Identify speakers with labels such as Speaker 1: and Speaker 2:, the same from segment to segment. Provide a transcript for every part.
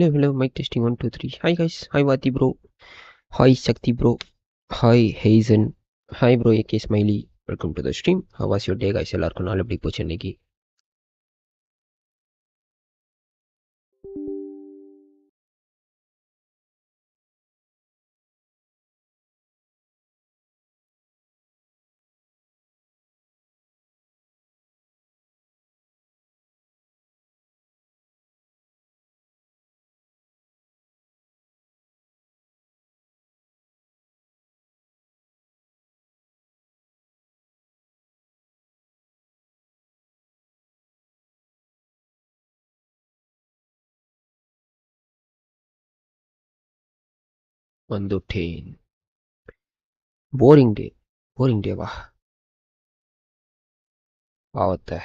Speaker 1: Hello, mic testing 1 2 3. Hi guys, hi Vati bro, hi Shakti bro, hi Hazen, hi bro AK Smiley. Welcome to the stream. How was your day guys? எல்லாருக்கும் நாள் எப்படி போச்சு இன்னைக்கு? வந்துட்டேன். Boring டேவா பாவத்தை.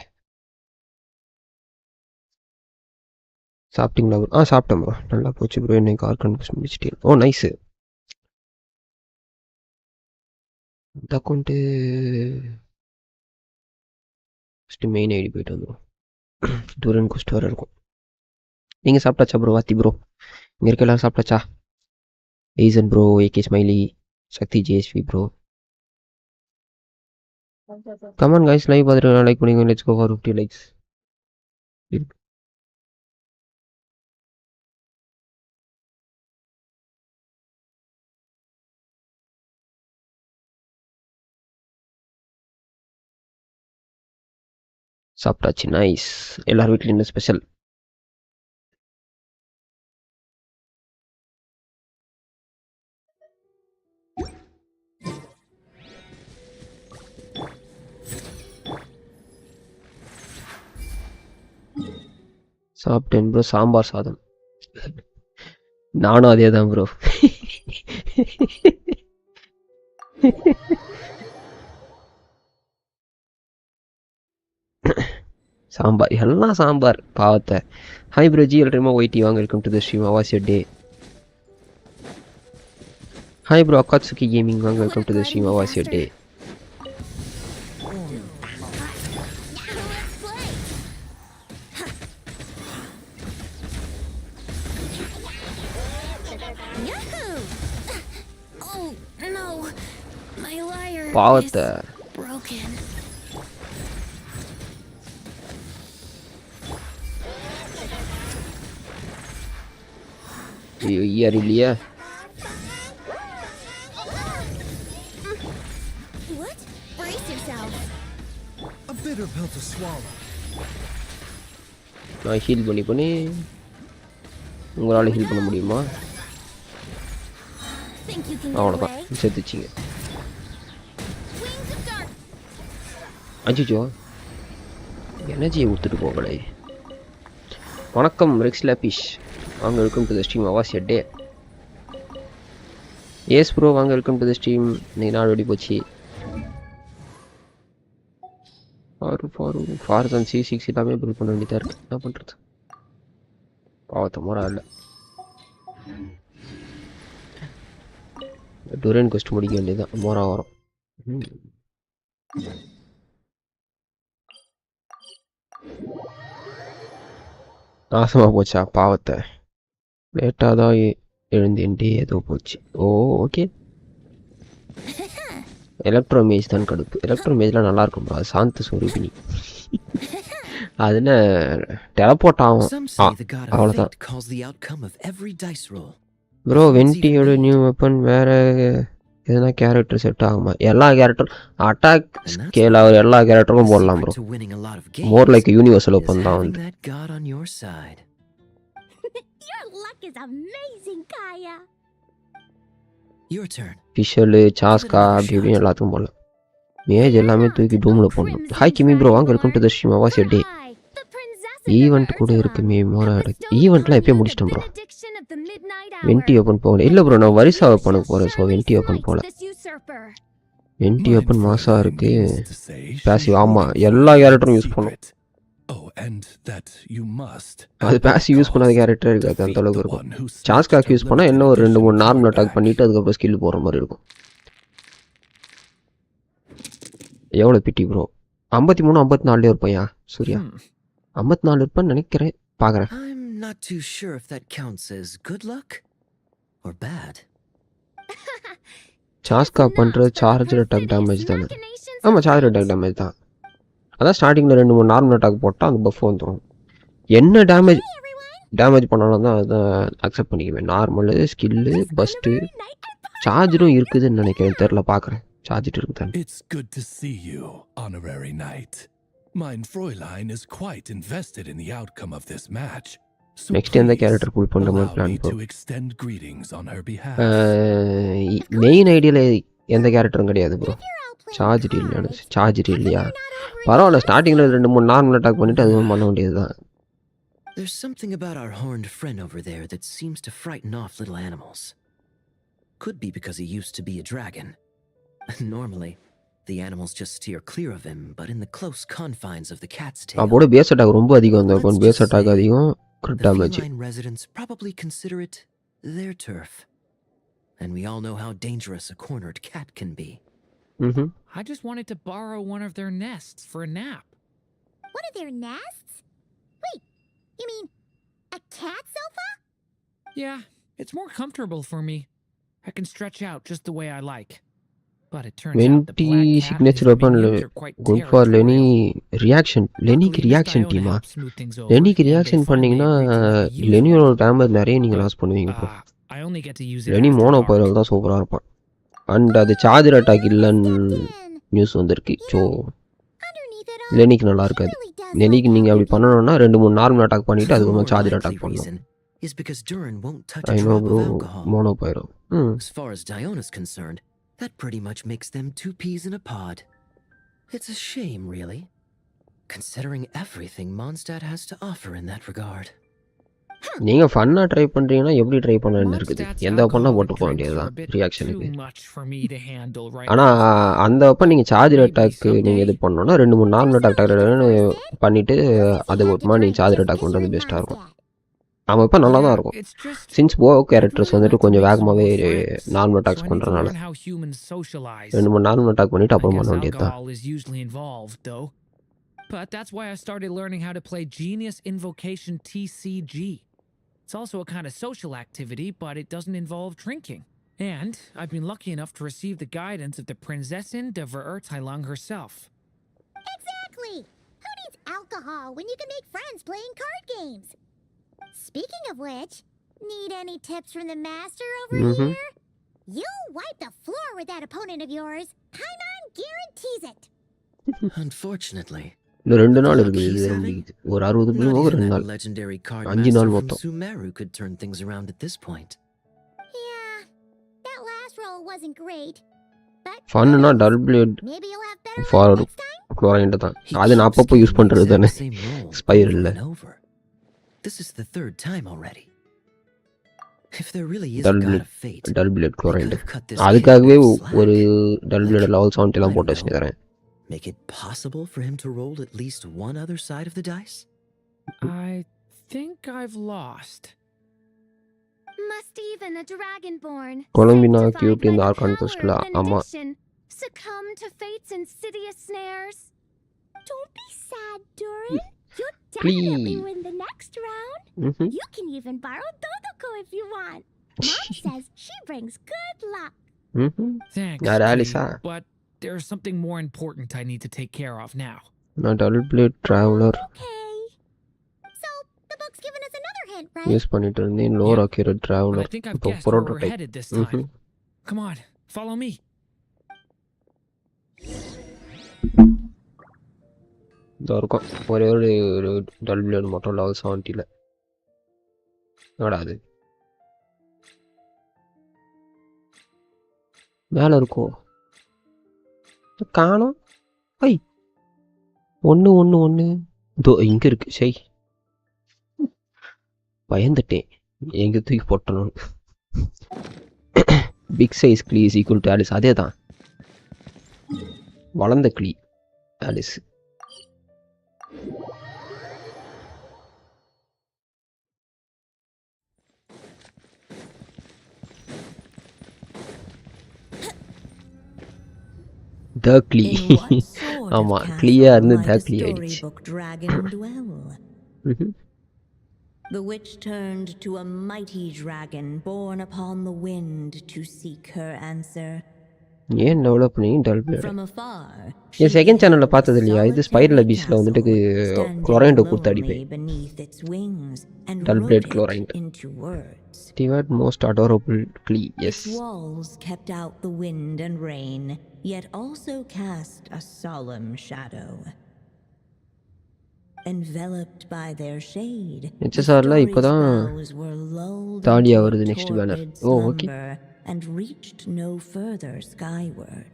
Speaker 1: சாப்பிட்டீங்களா bro? சாப்பிட்டேன் bro, நல்லா போச்சு ப்ரோ. இன்னைக்கு ஆர்கன் முடிச்சிட்டேன். ஓ நைஸு. இந்த அக்கௌண்ட்டு ஃபஸ்ட்டு மெயின் ஐடி போயிட்டு வந்துடும். டூரன் குஸ்ட் வர இருக்கும். நீங்கள் சாப்பிட்டாச்சா ப்ரோ? வாத்தி ப்ரோ இங்கே இருக்க எல்லாரும் சாப்பிட்டாச்சா? Eesan bro, AK smiley, Sakthi JSV bro. Come on guys, live பார்த்துட்டு லைக் பண்ணிங்க. Let's go for 50 likes. சாப்பிட்டாச்சு, நைஸ். எல்லார் வீட்லையும் என்ன ஸ்பெஷல்? சாப்பிட்டேன் ப்ரோ, சாம்பார் சாதம். நானும் அதே தான் ப்ரோ. சாம்பார், எல்லாம் சாம்பார் பாவத்தை. Hi bro, GL Remo YT வாங்க. Welcome to the stream. How was your day? Hi bro, Akatsuki gaming வாங்க. Welcome to the stream. How was your day? பாவத்தை. ஐயோ இல்லையா? நான் ஹீல் பண்ணி உங்களால் ஹீல் பண்ண முடியுமா? அவ்வளோதான், செத்துச்சிங்க. அஜிஜோ எனர்ஜியை ஊற்றுட்டு போகலை. வணக்கம் ரெக்ஸ் லேபிஷ் வாங்க. Welcome to the stream. How was your day? Yes bro வாங்க. Welcome to the stream. இன்னைக்கு நாள் ஓடி போச்சு. ஃபார்சன் C6 எல்லாமே பில் பண்ண வேண்டியதாக இருக்குது. என்ன பண்ணுறது? பாவத்தை மோரா இல்லை. டூரன் கொஸ்ட் முடிக்க வேண்டியதுதான். மோரா வரும். நாசமாக போச்சா? பாவத்தை. லேட்டாக தான் எழுந்தேன்டே, ஏதோ போச்சு. ஓ ஓகே. எலக்ட்ரோமேஜ் தான் கடுப்பு. எலக்ட்ரோமேஜ்லாம் நல்லா இருக்கும் ப்ரோ. அது சாந்த சுரூபினி. அதில் டெலப்போர்ட் ஆகும். அவ்வளோதான் ப்ரோ. வென்டியோட நியூ வெப்பன் வேறு எதுனா கேரக்டர் செட் ஆகுமா? எல்லா கேரக்டரும் அட்டாக் ஸ்கேல் ஆகிற எல்லா கேரக்டருக்கும் போடலாம் bro. More like universal open தான் வந்து. ஃபிஷலு, சாஸ்கா அப்படி இப்படின்னு எல்லாத்துக்கும் போடலாம். மேஜ் எல்லாமே தூக்கி டூமில் போடணும். ஹாய் கிமி ப்ரோ வாங்க. Welcome to the stream. How was your day? Event கூட இருக்குமே மோராடு ஈவெண்ட்லாம் எப்பயும் முடிச்சிட்டேன் ப்ரோ வென்டி ஓப்பன் போகல இல்லை ப்ரோ நான் வரிசா ஓப்பனுக்கு போகிறேன் ஸோ வென்டி ஓப்பன் போகல வென்டி ஓப்பன் மாசா இருக்கு பேசிவ் ஆமாம் எல்லா கேரக்டரும் யூஸ் பண்ணும் அது பேசிவ் யூஸ் பண்ணாத கேரக்டரே இருக்காது அந்த அளவுக்கு இருக்கும் சாஸ்காக்கு யூஸ் பண்ணால் என்ன ஒரு 2-3 நார்மல் அட்டாக் பண்ணிவிட்டு அதுக்கப்புறம் ஸ்கில் போகிற மாதிரி இருக்கும் எவ்வளோ பிட்டி ப்ரோ 53-54 இருப்பையா சூர்யா 54 இருப்பான்னு நினைக்கிறேன் பார்க்குறேன் சாஸ்கா பண்ணுறது சார்ஜர் அட்டாக் டேமேஜ் தானே ஆமாம் சார்ஜர் அட்டாக் டேமேஜ் தான் அதான் ஸ்டார்டிங்கில் 2-3 நார்மல் அட்டாக் போட்டால் அந்த பஃப் வந்துடும் என்ன டேமேஜ் பண்ணாலும் தான் அதான் அக்செப்ட் பண்ணிக்குவேன் நார்மலு ஸ்கில்லு பஸ்ட்டு சார்ஜரும் இருக்குதுன்னு நினைக்கிறேன் தெரில பார்க்குறேன் சார்ஜர் இருக்குதான்
Speaker 2: It's good to see you, honorary knight. Mein Fräulein is quite invested in the outcome of this match.
Speaker 1: Next எந்த கேரக்டர் புல் பண்ணுற மாதிரி plan
Speaker 2: to extend greetings on her behalf.
Speaker 1: Main ஐடியில் எந்த கேரக்டரும் கிடையாது ப்ரோ சார்ஜர் இல்லையா பரவாயில்ல ஸ்டார்டிங்கில் 2-3 நார்மல் அட்டாக் பண்ணிவிட்டு அதுவும் பண்ண வேண்டியது தான்
Speaker 3: There's something about our horned friend over there that seems to frighten off little animals. Could be because he used to be a dragon. Normally, the animals just steer clear of him, but in the close confines of the cat's tail.
Speaker 1: அப்போட base attack ரொம்ப அதிகம் அந்த base attack அதிகம் crit damage.
Speaker 3: The feline residents probably consider it their turf. And we all know how dangerous a cornered cat can be.
Speaker 4: I just wanted to borrow one of their nests for a nap.
Speaker 5: One of their nests? Wait, you mean a cat sofa?
Speaker 4: Yeah, it's more comfortable for me. I can stretch out just the way I like. But it turns out the black cat
Speaker 1: signature
Speaker 4: is
Speaker 1: weapon
Speaker 4: miniature quite
Speaker 1: good for
Speaker 4: territorial.
Speaker 1: Lenny reaction. Lennyக்கு reaction team Lennyக்கு reaction பண்ணீங்கன்னா Lennyயோட damage நிறைய நீங்க loss பண்ணுவீங்க bro
Speaker 4: I only get to use it
Speaker 1: Lenny
Speaker 4: after
Speaker 1: mono
Speaker 4: dark.
Speaker 1: பைரல் தான் சூப்பரா இருப்பான் and அது charger attack இல்லன்னு news வந்திருக்கு ஸோ Lennyக்கு நல்லா இருக்காது Lennyக்கு நீங்க அப்படி பண்ணணும்னா 2-3 நார்மல் அட்டாக் பண்ணிட்டு அதுக்கப்புறம் சார்ஜர் அட்டாக் பண்ணணும்
Speaker 3: Is because Durin won't touch
Speaker 1: I
Speaker 3: a
Speaker 1: know
Speaker 3: drop
Speaker 1: bro
Speaker 3: of alcohol.
Speaker 1: Mono பைரல்
Speaker 3: As far as Diona's concerned, that pretty much makes them 2 peas in a pod. It's a shame, really, considering everything Mondstadt has to offer in that regard.
Speaker 1: நீங்க ஃபன்னா try பண்றீங்கன்னா எப்படி try பண்ணணும்னு இருக்குது எந்த வெப்பனா போட்டு போக வேண்டியதுதான் ரியாக்ஷனுக்கு ஆனா அந்த வெப்பன் நீங்க சார்ஜர் அட்டாக் நீங்க இது பண்ணணும்னா 2-3 நார்மல் அட்டாக் பண்ணிட்டு அது ஒருமா நீங்க சார்ஜர் அட்டாக் பண்றது பெஸ்டா இருக்கும் அவன் இப்போ நல்லா தான் இருக்கும் சின்ஸ் போ கேரக்டர்ஸ் வந்துட்டு கொஞ்சம் வேகமாகவே நார்மல் அட்டாக்ஸ் பண்ணுறதுனால 2-3 நார்மல் அட்டாக் பண்ணிட்டு அப்புறம் பண்ண வேண்டியது தான்
Speaker 4: But that's why I started learning how to play Genius Invocation TCG. It's also a kind of social activity, but it doesn't involve drinking. And I've been lucky enough to receive the guidance of the Prinzessin de Verurteilung herself.
Speaker 5: Exactly! Who needs alcohol when you can make friends playing card games? Speaking of which, need any tips from the master over here? You'll wipe the floor with that opponent of yours. Paimon guarantees it.
Speaker 3: Unfortunately,
Speaker 1: இன்னும் 2 நாள் இருக்குது இது முடியுது ஒரு 60 பிள்ளைங்க 2 நாள் 5 நாள் மொத்தம்
Speaker 3: Sumeru could turn things around at this point.
Speaker 5: Yeah, that last roll wasn't great. But
Speaker 1: ஃபன்னா dull blade
Speaker 5: maybe you'll have better
Speaker 1: for
Speaker 5: luck next time.
Speaker 1: குளோரைண்ட் தான் அது நான் அப்பப்போ யூஸ் பண்றது தானே ஸ்பைரல்ல
Speaker 3: This is the 3rd time already. If there really is a god of fate,
Speaker 1: dull blade Clorinde அதுக்காகவே ஒரு டல் பிளேட் லெவல் 70 எல்லாம் போட்டு வச்சிருக்கேன்
Speaker 3: make it possible for him to roll at least one other side of the dice?
Speaker 4: I think I've lost.
Speaker 5: Must even a dragonborn
Speaker 1: Columbina cute in the Archon Postla ama
Speaker 5: succumb to fate's insidious snares? Don't be sad, Durin. You'll definitely win the next round. You can even borrow Dodoko if you want. Mom says she brings good luck.
Speaker 4: Thanks,
Speaker 1: Alisa.
Speaker 4: But there's something more important I need to take care of now.
Speaker 1: Not double blade traveler.
Speaker 5: Okay. So the book's given us another hint, right?
Speaker 1: Use பண்ணிட்டு இருந்தேன் lower accurate traveler.
Speaker 4: I think I've guessed where we're headed this time. Come on, follow me.
Speaker 1: இதோ இருக்கும் ஒரே ஒரு dull plate மட்டும் level 70ல என்னடா அது மேலே இருக்கும் காணோம் ஐ 1 1 1 இதோ இங்கே இருக்கு சரி பயந்துட்டேன் எங்க தூக்கி போட்டணும். பிக் சைஸ் கிளி இஸ் ஈக்குவல் டு ஆலிஸ். அதே தான் வளர்ந்த கிளி ஆலிஸ். த கிளி. ஆமா கிளியா இருந்து த கிளி ஆயிடுச்சு.
Speaker 6: The witch turned to a mighty dragon born upon the wind to seek her answer.
Speaker 1: ஏன் டெவலப் பண்ணி டல் பிளேட்
Speaker 6: From afar,
Speaker 1: என் செகண்ட் சேனல்ல பார்த்தது இல்லையா? இது ஸ்பைரல் அபிஸ்ல வந்துட்டு குளோரைண்டோ கொடுத்து அடிப்பேன்.
Speaker 6: beneath its wings and
Speaker 1: Dull
Speaker 6: wrote
Speaker 1: blade
Speaker 6: it
Speaker 1: chlorine.
Speaker 6: into words.
Speaker 1: Stewart most adorable கிளி. Yes
Speaker 6: Its walls kept out the wind and rain, yet also cast a solemn shadow. Enveloped by their shade, the
Speaker 1: HSRல
Speaker 6: story's
Speaker 1: இப்போதான்
Speaker 6: boughs were lulled
Speaker 1: தாலியா
Speaker 6: into
Speaker 1: வருது
Speaker 6: a
Speaker 1: next banner.
Speaker 6: torpid
Speaker 1: oh okay.
Speaker 6: slumber and reached no further skyward.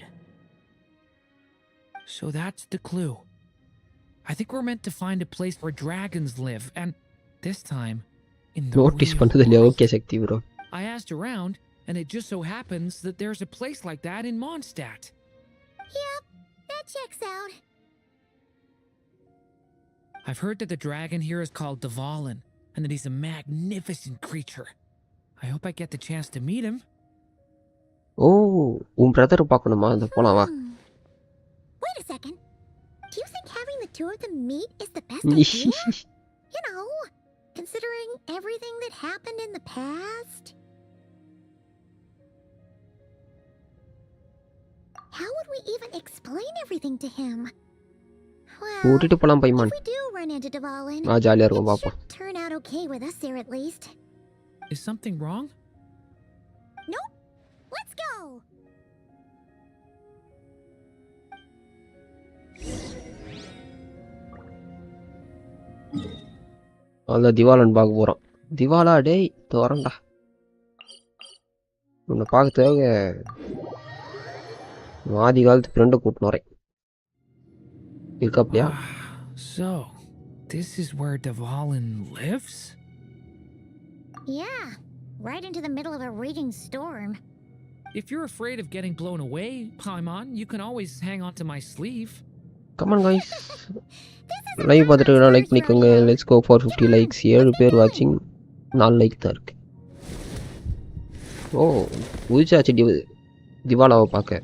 Speaker 4: So that's the clue. I think we're meant to find a place where dragons live, and this time, in the
Speaker 1: notice
Speaker 4: real
Speaker 1: பண்ணது இல்லையா?
Speaker 4: world.
Speaker 1: Okay Sakthi bro.
Speaker 4: I asked around, and it just so happens that there's a place like that in Mondstadt.
Speaker 5: Yep, that checks out.
Speaker 4: I've heard that the dragon here is called Dvalin, and that he's a magnificent creature. I hope I get the chance to meet him.
Speaker 1: ஓ உன் brother பார்க்கணுமா? அந்த போலாம் வா.
Speaker 5: Wait a second. Do you think having the two of them meet is the best idea? You know, considering everything that happened in the past? How would we even explain everything to him? Well,
Speaker 1: கூட்டிட்டு போலாம் பைமான்.
Speaker 5: if we do run into Dvalin,
Speaker 1: ஜாலியா
Speaker 5: it
Speaker 1: இருக்கும் பாப்போம்.
Speaker 5: should turn out okay with us there at least.
Speaker 4: Is something wrong?
Speaker 5: Nope. Let's go.
Speaker 1: அதான் திவாலன் பார்க்க போறோம். திவாலா டேய் தோறண்டா. உன்னை பார்க்கறதுக்காக ஆதி காலத்து ஃப்ரெண்டை கூட்டின்னு வரேன். இருக்காப்லையா?
Speaker 4: So, this is where Dvalin lives?
Speaker 5: Yeah, right into the middle of a raging storm.
Speaker 4: If you're afraid of getting blown away, Paimon, you can always hang on to my sleeve.
Speaker 1: Come on guys. Live பார்த்துட்டு like பண்ணிக்கோங்க. Let's go for 50 likes. 7 பேர் வாட்சிங், 4 like தான் இருக்கு. ஓ உதிச்சாச்சு திவாலாவை பார்க்க.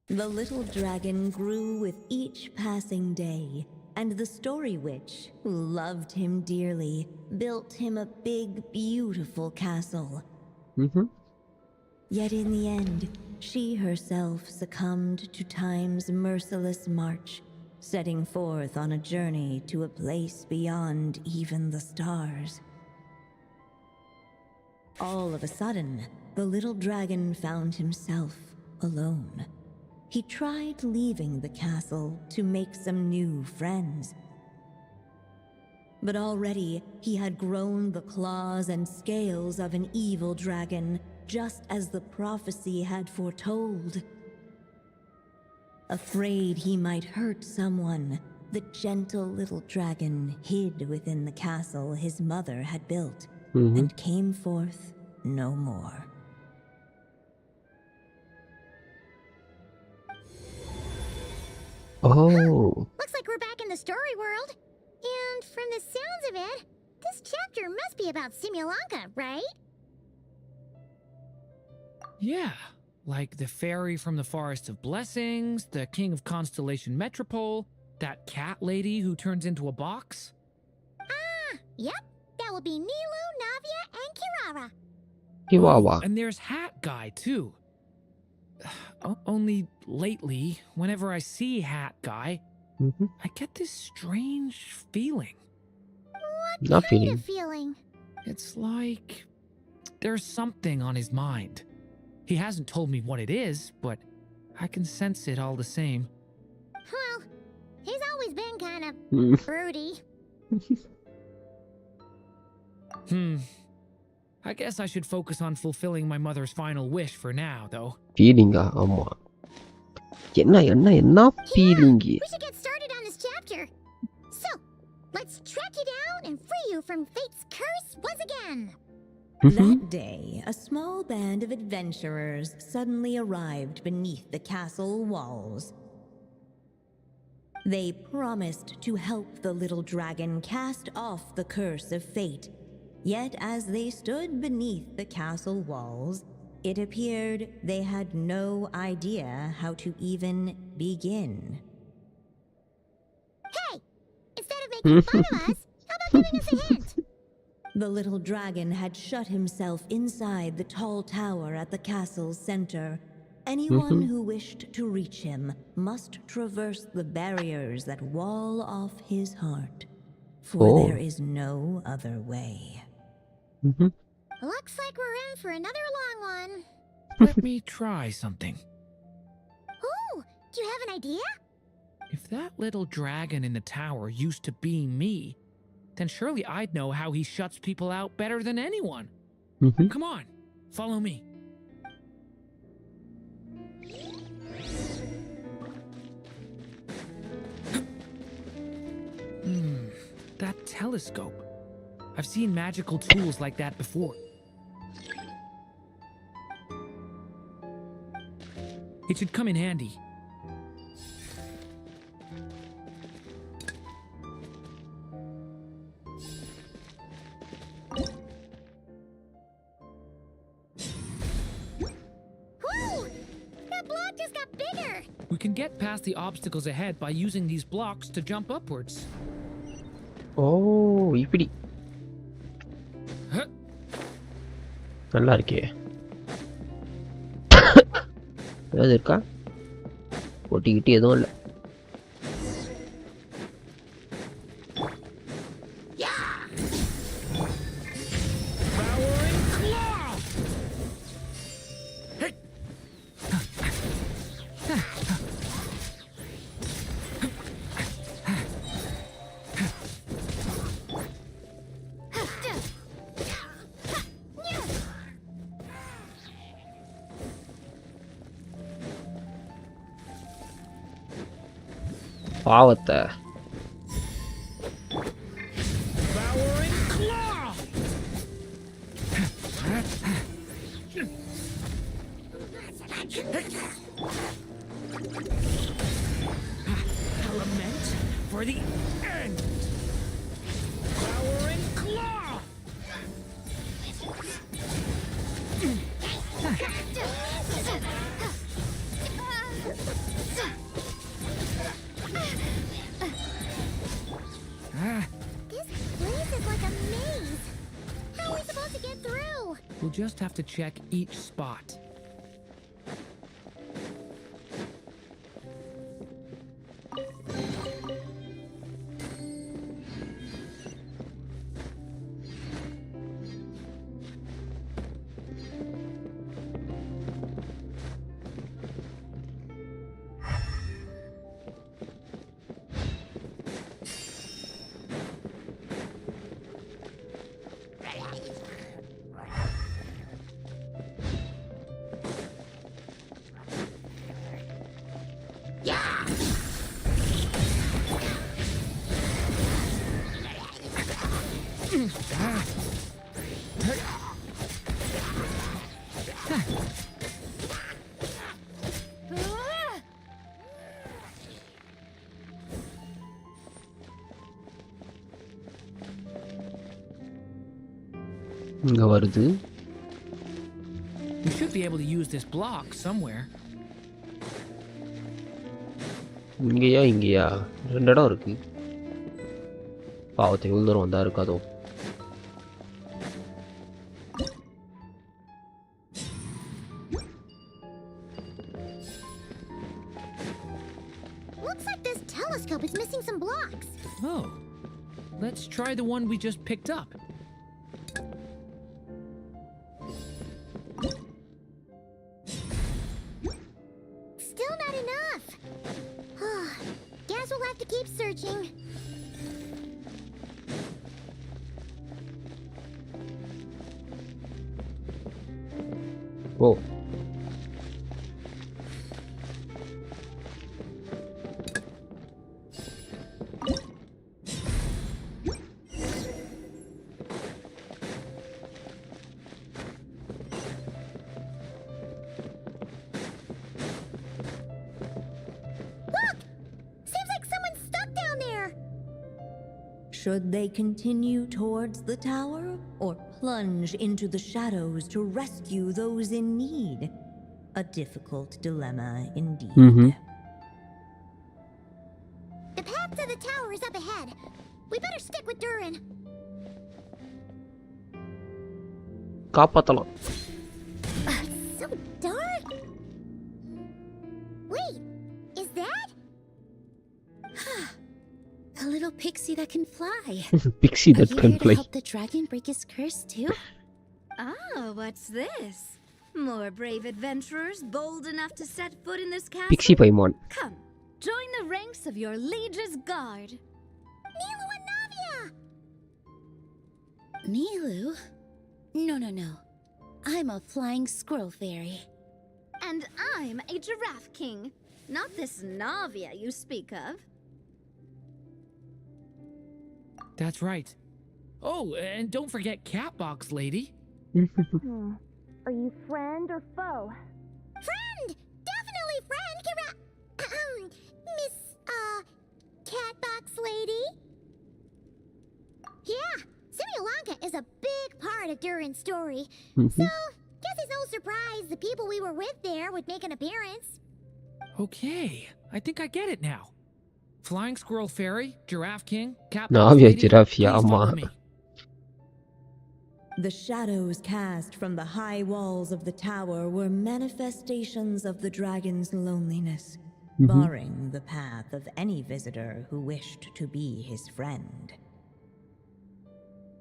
Speaker 6: The little dragon grew with each passing day, and the story witch, who loved him dearly, built him a big, beautiful castle. Yet in the end, she herself succumbed to time's merciless march, setting forth on a journey to a place beyond even the stars. All of a sudden, the little dragon found himself alone. He tried leaving the castle to make some new friends. But already he had grown the claws and scales of an evil dragon, just as the prophecy had foretold. Afraid he might hurt someone, the gentle little dragon hid within the castle his mother had built, and came forth no more.
Speaker 1: Oh.
Speaker 5: Looks like we're back in the story world. And from the sounds of it, this chapter must be about Simulanka, right?
Speaker 4: Yeah, like the fairy from the Forest of Blessings, the king of Constellation Metropole, that cat lady who turns into a box.
Speaker 5: Ah, yep. That will be Nilu, Navia, and Kirara.
Speaker 1: Chihuahua.
Speaker 4: And there's Hat Guy, too. Only lately, whenever I see Hat Guy, I get this strange feeling.
Speaker 1: Not
Speaker 5: Kind
Speaker 1: feeling.
Speaker 5: of feeling.
Speaker 4: It's like there's something on his mind. He hasn't told me what it is, but I can sense it all the same.
Speaker 5: Well, he's always been kind of broody.
Speaker 4: I guess I should focus on fulfilling my mother's final wish for now, though.
Speaker 1: ஃபீலிங்கா ஆமா என்ன
Speaker 5: Yeah,
Speaker 1: feeling
Speaker 5: we should get started on this chapter. So, let's track you down and free you from fate's curse once again.
Speaker 6: That day, a small band of adventurers suddenly arrived beneath the castle walls. They promised to help the little dragon cast off the curse of fate. Yet as they stood beneath the castle walls, it appeared they had no idea how to even begin.
Speaker 5: Hey, instead of making fun of us, how about giving us a hint?
Speaker 6: The little dragon had shut himself inside the tall tower at the castle's center. Anyone who wished to reach him must traverse the barriers that wall off his heart, for there is no other way.
Speaker 5: Looks like we're in for another long one.
Speaker 4: Let me try something.
Speaker 5: Oh, do you have an idea?
Speaker 4: If that little dragon in the tower used to be me, then surely I'd know how he shuts people out better than anyone. Come on, follow me. That telescope. I've seen magical tools like that before. It should come in handy.
Speaker 5: Whoa! That block just got bigger.
Speaker 4: We can get past the obstacles ahead by using these blocks to jump upwards.
Speaker 1: ஓ இப்படி நல்லா இருக்கே ஏதாவது இருக்கா ஒட்டிக்கிட்டு எதுவும் இல்லை பாவத்தை
Speaker 4: Element for the end. Flowering claw.
Speaker 5: This place is like a maze. How are we supposed to get through?
Speaker 4: We'll just have to check each spot.
Speaker 1: இங்கே வருது
Speaker 4: We should be able to use this block somewhere.
Speaker 1: இங்கேயா ரெண்டு இடம் இருக்கு பாவத்தை இவ்வளோ தூரம் வந்தா இருக்காதோ
Speaker 5: Looks like this telescope is missing some blocks.
Speaker 4: Oh, let's try the one we just picked up.
Speaker 5: Still not enough. Guess we'll have to keep searching.
Speaker 1: Oh
Speaker 6: Should they continue towards the tower or plunge into the shadows to rescue those in need? A difficult dilemma indeed.
Speaker 5: The path to the tower is up ahead. We better stick with Durin.
Speaker 1: காப்பாத்தலாம்.
Speaker 5: So dark. Wait, is that? A little pixie that can fly.
Speaker 1: Pixie that can fly.
Speaker 5: Help the dragon break his curse too?
Speaker 7: Oh, what's this? More brave adventurers bold enough to set foot in this castle?
Speaker 1: Pixie Paimon.
Speaker 7: Come, join the ranks of your liege's guard.
Speaker 5: Nilu and Navia! Nilu? No. I'm a flying squirrel fairy.
Speaker 7: And I'm a giraffe king. Not this Navia you speak of.
Speaker 4: That's right. Oh, and don't forget Catbox Lady.
Speaker 5: Are you friend or foe? Friend! Definitely friend, Miss, Catbox Lady? Yeah, Sri-Lanka is a big part of Durin's story. So, guess it's no surprise the people we were with there would make an appearance.
Speaker 4: Okay, I think I get it now. Flying Squirrel Fairy, Giraffe King, Catbox
Speaker 1: Navia
Speaker 4: Lady,
Speaker 1: Giraffe,
Speaker 4: please
Speaker 1: yeah,
Speaker 4: follow
Speaker 1: amma.
Speaker 4: me.
Speaker 6: The shadows cast from the high walls of the tower were manifestations of the dragon's loneliness, barring the path of any visitor who wished to be his friend.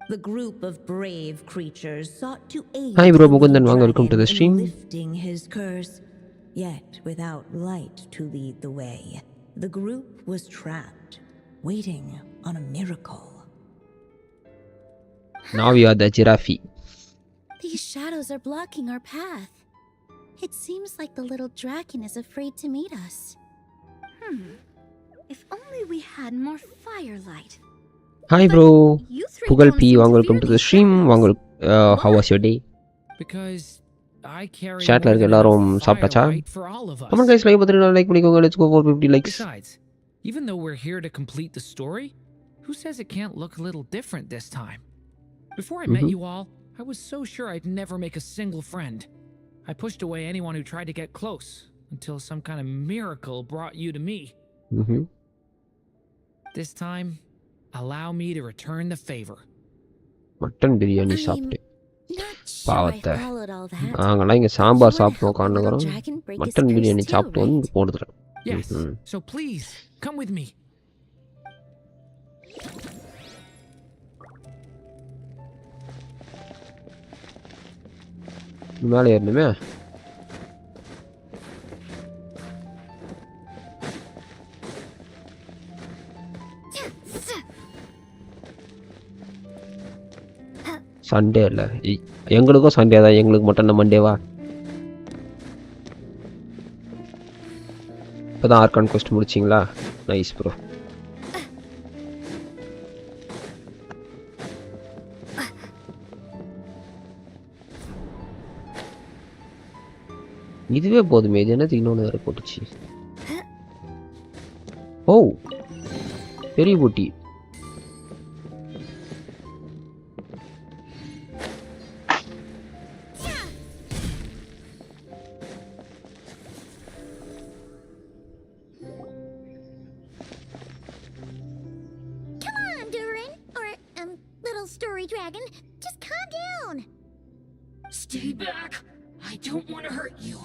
Speaker 6: The group of brave creatures sought to aid
Speaker 1: Hi bro,
Speaker 6: the
Speaker 1: Mukundan,
Speaker 6: little
Speaker 1: welcome to the
Speaker 6: dragon
Speaker 1: stream.
Speaker 6: in lifting his curse, yet without light to lead the way. The group was trapped, waiting on a miracle.
Speaker 1: Now we are the giraffe.
Speaker 5: These shadows are blocking our path. It seems like the little dragon is afraid to meet us.
Speaker 7: If only we had more firelight.
Speaker 1: Hi bro,
Speaker 7: You three
Speaker 1: Pugal
Speaker 7: don't
Speaker 1: P,
Speaker 7: seem
Speaker 1: welcome to the
Speaker 7: severely
Speaker 1: stream.
Speaker 7: shadows.
Speaker 1: How was your day?
Speaker 4: Because I carry
Speaker 1: Chat
Speaker 4: more
Speaker 1: la
Speaker 4: than
Speaker 1: ellarum
Speaker 4: enough
Speaker 1: சாப்பிட்டாச்சா?
Speaker 4: firelight for all of us.
Speaker 1: Come on guys, like Pathirana like பண்ணிக்கோங்க. Let's go for 50 likes.
Speaker 4: Besides, even though we're here to complete the story, who says it can't look a little different this time? Before I met you all, I was so sure I'd never make a single friend. I pushed away anyone who tried to get close until some kind of miracle brought you to me. This time, allow me to return the favor.
Speaker 1: Mutton biryani சாப்பிட்டு
Speaker 5: Not sure I
Speaker 1: பாவத்தை
Speaker 5: followed all that.
Speaker 1: நாங்களாம் இங்கே
Speaker 5: You
Speaker 1: sambar
Speaker 5: wanna
Speaker 1: சாப்பிட்டோம்
Speaker 5: help the little
Speaker 1: காணுங்கிறோம்
Speaker 5: dragon break his
Speaker 1: mutton
Speaker 5: curse
Speaker 1: biryani
Speaker 5: too,
Speaker 1: சாப்பிட்டு வந்து
Speaker 5: right?
Speaker 1: போடுறேன்.
Speaker 4: Yes, so please, come with me.
Speaker 1: மேலே ஏறணுமே. Sunday இல்லை எங்களுக்கும் சண்டே தான், எங்களுக்கு மட்டும் என்ன மண்டேவா? இப்போதான் ஆர்கான் கொஸ்ட் முடிச்சிங்களா? Nice bro. இதுவே போதுமே, இது என்னது இன்னொன்று வேறு போட்டுச்சு. ஓ பெரிய பூட்டி.
Speaker 5: Dragon, just calm down.
Speaker 8: Stay back. I don't want to hurt you.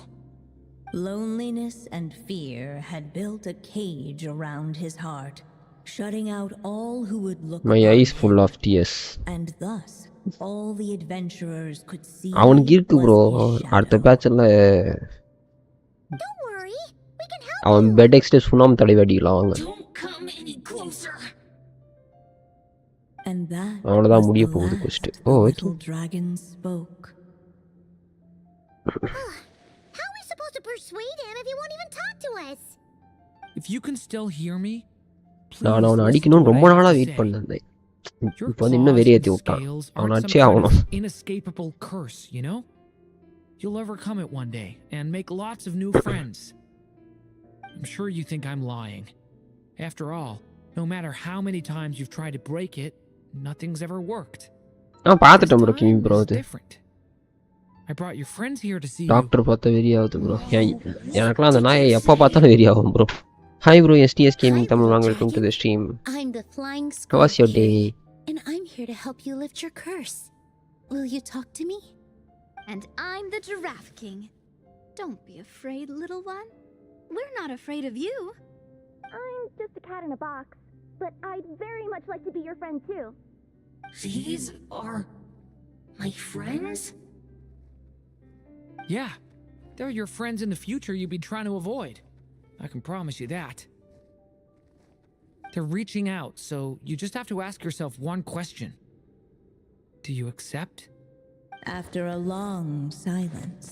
Speaker 6: Loneliness and fear had built a cage around his heart, shutting out all who would look
Speaker 1: My
Speaker 6: upon
Speaker 1: eyes full
Speaker 6: him.
Speaker 1: of tears.
Speaker 6: And thus, all the adventurers could see
Speaker 1: அவனுக்கு இருக்கு bro.
Speaker 6: was his
Speaker 1: அடுத்த
Speaker 6: shadow.
Speaker 1: பேட்ச்ல
Speaker 5: Don't worry, we can help
Speaker 1: அவன்
Speaker 5: you.
Speaker 1: Bed எக்ஸ்டே tsunami தடவி அடிக்கலாம் வாங்க.
Speaker 8: Don't come any closer.
Speaker 6: And that
Speaker 1: அவ்வளவுதான்
Speaker 6: was
Speaker 1: முடிய
Speaker 6: the
Speaker 1: போகுது
Speaker 6: last
Speaker 1: quest.
Speaker 6: the
Speaker 1: oh
Speaker 6: little
Speaker 1: okay.
Speaker 6: dragon spoke.
Speaker 5: How are we supposed to persuade him if he won't even talk to us?
Speaker 4: If you can still hear me, please
Speaker 1: நான் அவனை
Speaker 4: listen to
Speaker 1: அடிக்கணும்னு
Speaker 4: what I
Speaker 1: ரொம்ப
Speaker 4: have
Speaker 1: நாளா
Speaker 4: to
Speaker 1: wait
Speaker 4: say.
Speaker 1: பண்ணிருந்தேன்.
Speaker 4: Your
Speaker 1: இப்போ வந்து இன்னும்
Speaker 4: claws
Speaker 1: வெறியேத்தி
Speaker 4: and
Speaker 1: விட்டான்.
Speaker 4: scales
Speaker 1: அவனை
Speaker 4: aren't some
Speaker 1: அடிச்சே
Speaker 4: kind
Speaker 1: ஆகணும்.
Speaker 4: of inescapable curse, you know? You'll overcome it one day and make lots of new friends. I'm sure you think I'm lying. After all, no matter how many times you've tried to break it, nothing's ever worked.
Speaker 1: நான்
Speaker 4: This
Speaker 1: பார்த்துட்டேன் bro கிமி
Speaker 4: time
Speaker 1: bro
Speaker 4: is
Speaker 1: அது.
Speaker 4: different. I brought your friends here to see you.
Speaker 1: Doctor பார்த்தா வெறியாகுது bro. எனக்குலாம் அந்த நாயை எப்போ பார்த்தாலும் வெறியாகும் bro. Hi bro, STS Gaming
Speaker 5: Hi,
Speaker 1: Tamil
Speaker 5: little
Speaker 1: welcome to
Speaker 5: dragon.
Speaker 1: the stream.
Speaker 5: I'm the Flying
Speaker 1: How was your
Speaker 5: Scorpion,
Speaker 1: day?
Speaker 5: and I'm here to help you lift your curse. Will you talk to me?
Speaker 7: And I'm the Giraffe King. Don't be afraid, little one. We're not afraid of you.
Speaker 5: I'm just a cat in a box, but I'd very much like to be your friend too.
Speaker 8: These are my friends?
Speaker 4: Yeah, they're your friends in the future you've been trying to avoid. I can promise you that. They're reaching out, so you just have to ask yourself one question. Do you accept?
Speaker 6: After a long silence,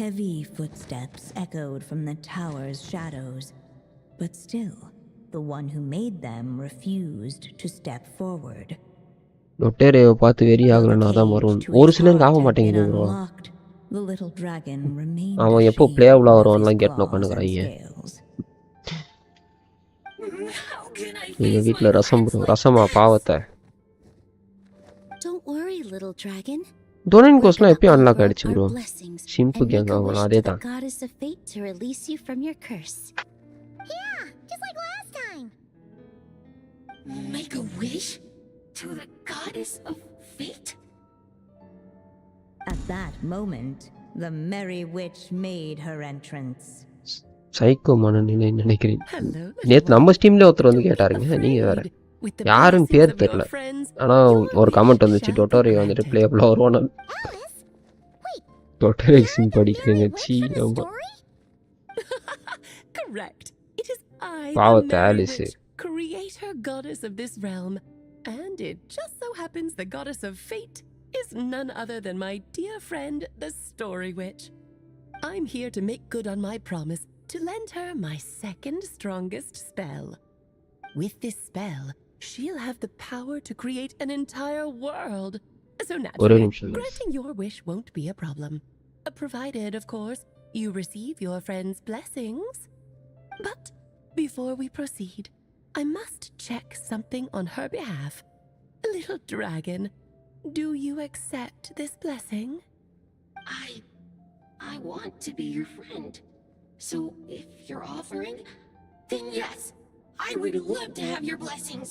Speaker 6: heavy footsteps echoed from the tower's shadows. But still, the one who made them refused to step forward.
Speaker 1: நொட்டேரையை பார்த்து வெறியாகலன்னா தான் வரும். ஒரு சிலருக்கு ஆக மாட்டேங்குது bro.
Speaker 6: The little dragon remained
Speaker 1: அவன் எப்போ பிளேயபிளாக வருவான்லாம் கேட்டு உட்காந்துக்கிறாங்க.
Speaker 8: How can I
Speaker 1: எங்கள்
Speaker 8: face
Speaker 1: வீட்டில்
Speaker 8: my
Speaker 1: rasam
Speaker 8: friends
Speaker 1: bro.
Speaker 8: like
Speaker 1: ரசமா
Speaker 8: this?
Speaker 1: பாவத்தை.
Speaker 5: Don't worry, little dragon.
Speaker 1: டொனன்
Speaker 5: We're
Speaker 1: கோஸ்லாம்
Speaker 5: gonna
Speaker 1: எப்பயும் அன்லாக்
Speaker 5: offer up
Speaker 1: ஆயிடுச்சு
Speaker 5: our
Speaker 1: bro.
Speaker 5: blessings
Speaker 1: Simbu
Speaker 5: and
Speaker 1: gang
Speaker 5: make a
Speaker 1: ஆகலாம்
Speaker 5: wish
Speaker 1: அதே
Speaker 5: to the
Speaker 1: தான்.
Speaker 5: goddess of fate to release you from your curse. Yeah, just like last time.
Speaker 8: Make a wish to the goddess of fate?
Speaker 6: At that moment, the merry witch made her entrance.
Speaker 1: Psycho மனநிலை நினைக்கிறேன்.
Speaker 9: Hello,
Speaker 1: நேற்று நம்ம ஸ்டீம்ல ஒருத்தர் வந்து கேட்டாருங்க. நீங்க வேற யாருன்னு பேர் தெரியல. ஆனா ஒரு கமெண்ட் வந்துச்சு டொட்டோரியோ வந்துட்டு பிளேயபிளா வருவானு.
Speaker 5: Alice? Wait,
Speaker 1: டொட்டோரியோ படிக்கிறேங்க. சீ
Speaker 5: witch in the
Speaker 1: ஆமா.
Speaker 5: story?
Speaker 9: Correct. It is I,
Speaker 1: பாவத்தை
Speaker 9: the Merry
Speaker 1: Alice.
Speaker 9: Witch, creator goddess of this realm. And it just so happens the goddess of fate is none other than my dear friend, the Story Witch. I'm here to make good on my promise to lend her my second strongest spell. With this spell, she'll have the power to create an entire world. So
Speaker 1: ஒரே
Speaker 9: naturally,
Speaker 1: நிமிஷம்.
Speaker 9: granting your wish won't be a problem. Provided, of course, you receive your friend's blessings. But before we proceed, I must check something on her behalf. Little dragon, do you accept this blessing?
Speaker 8: I want to be your friend. So if you're offering, then yes, I would love to have your blessings.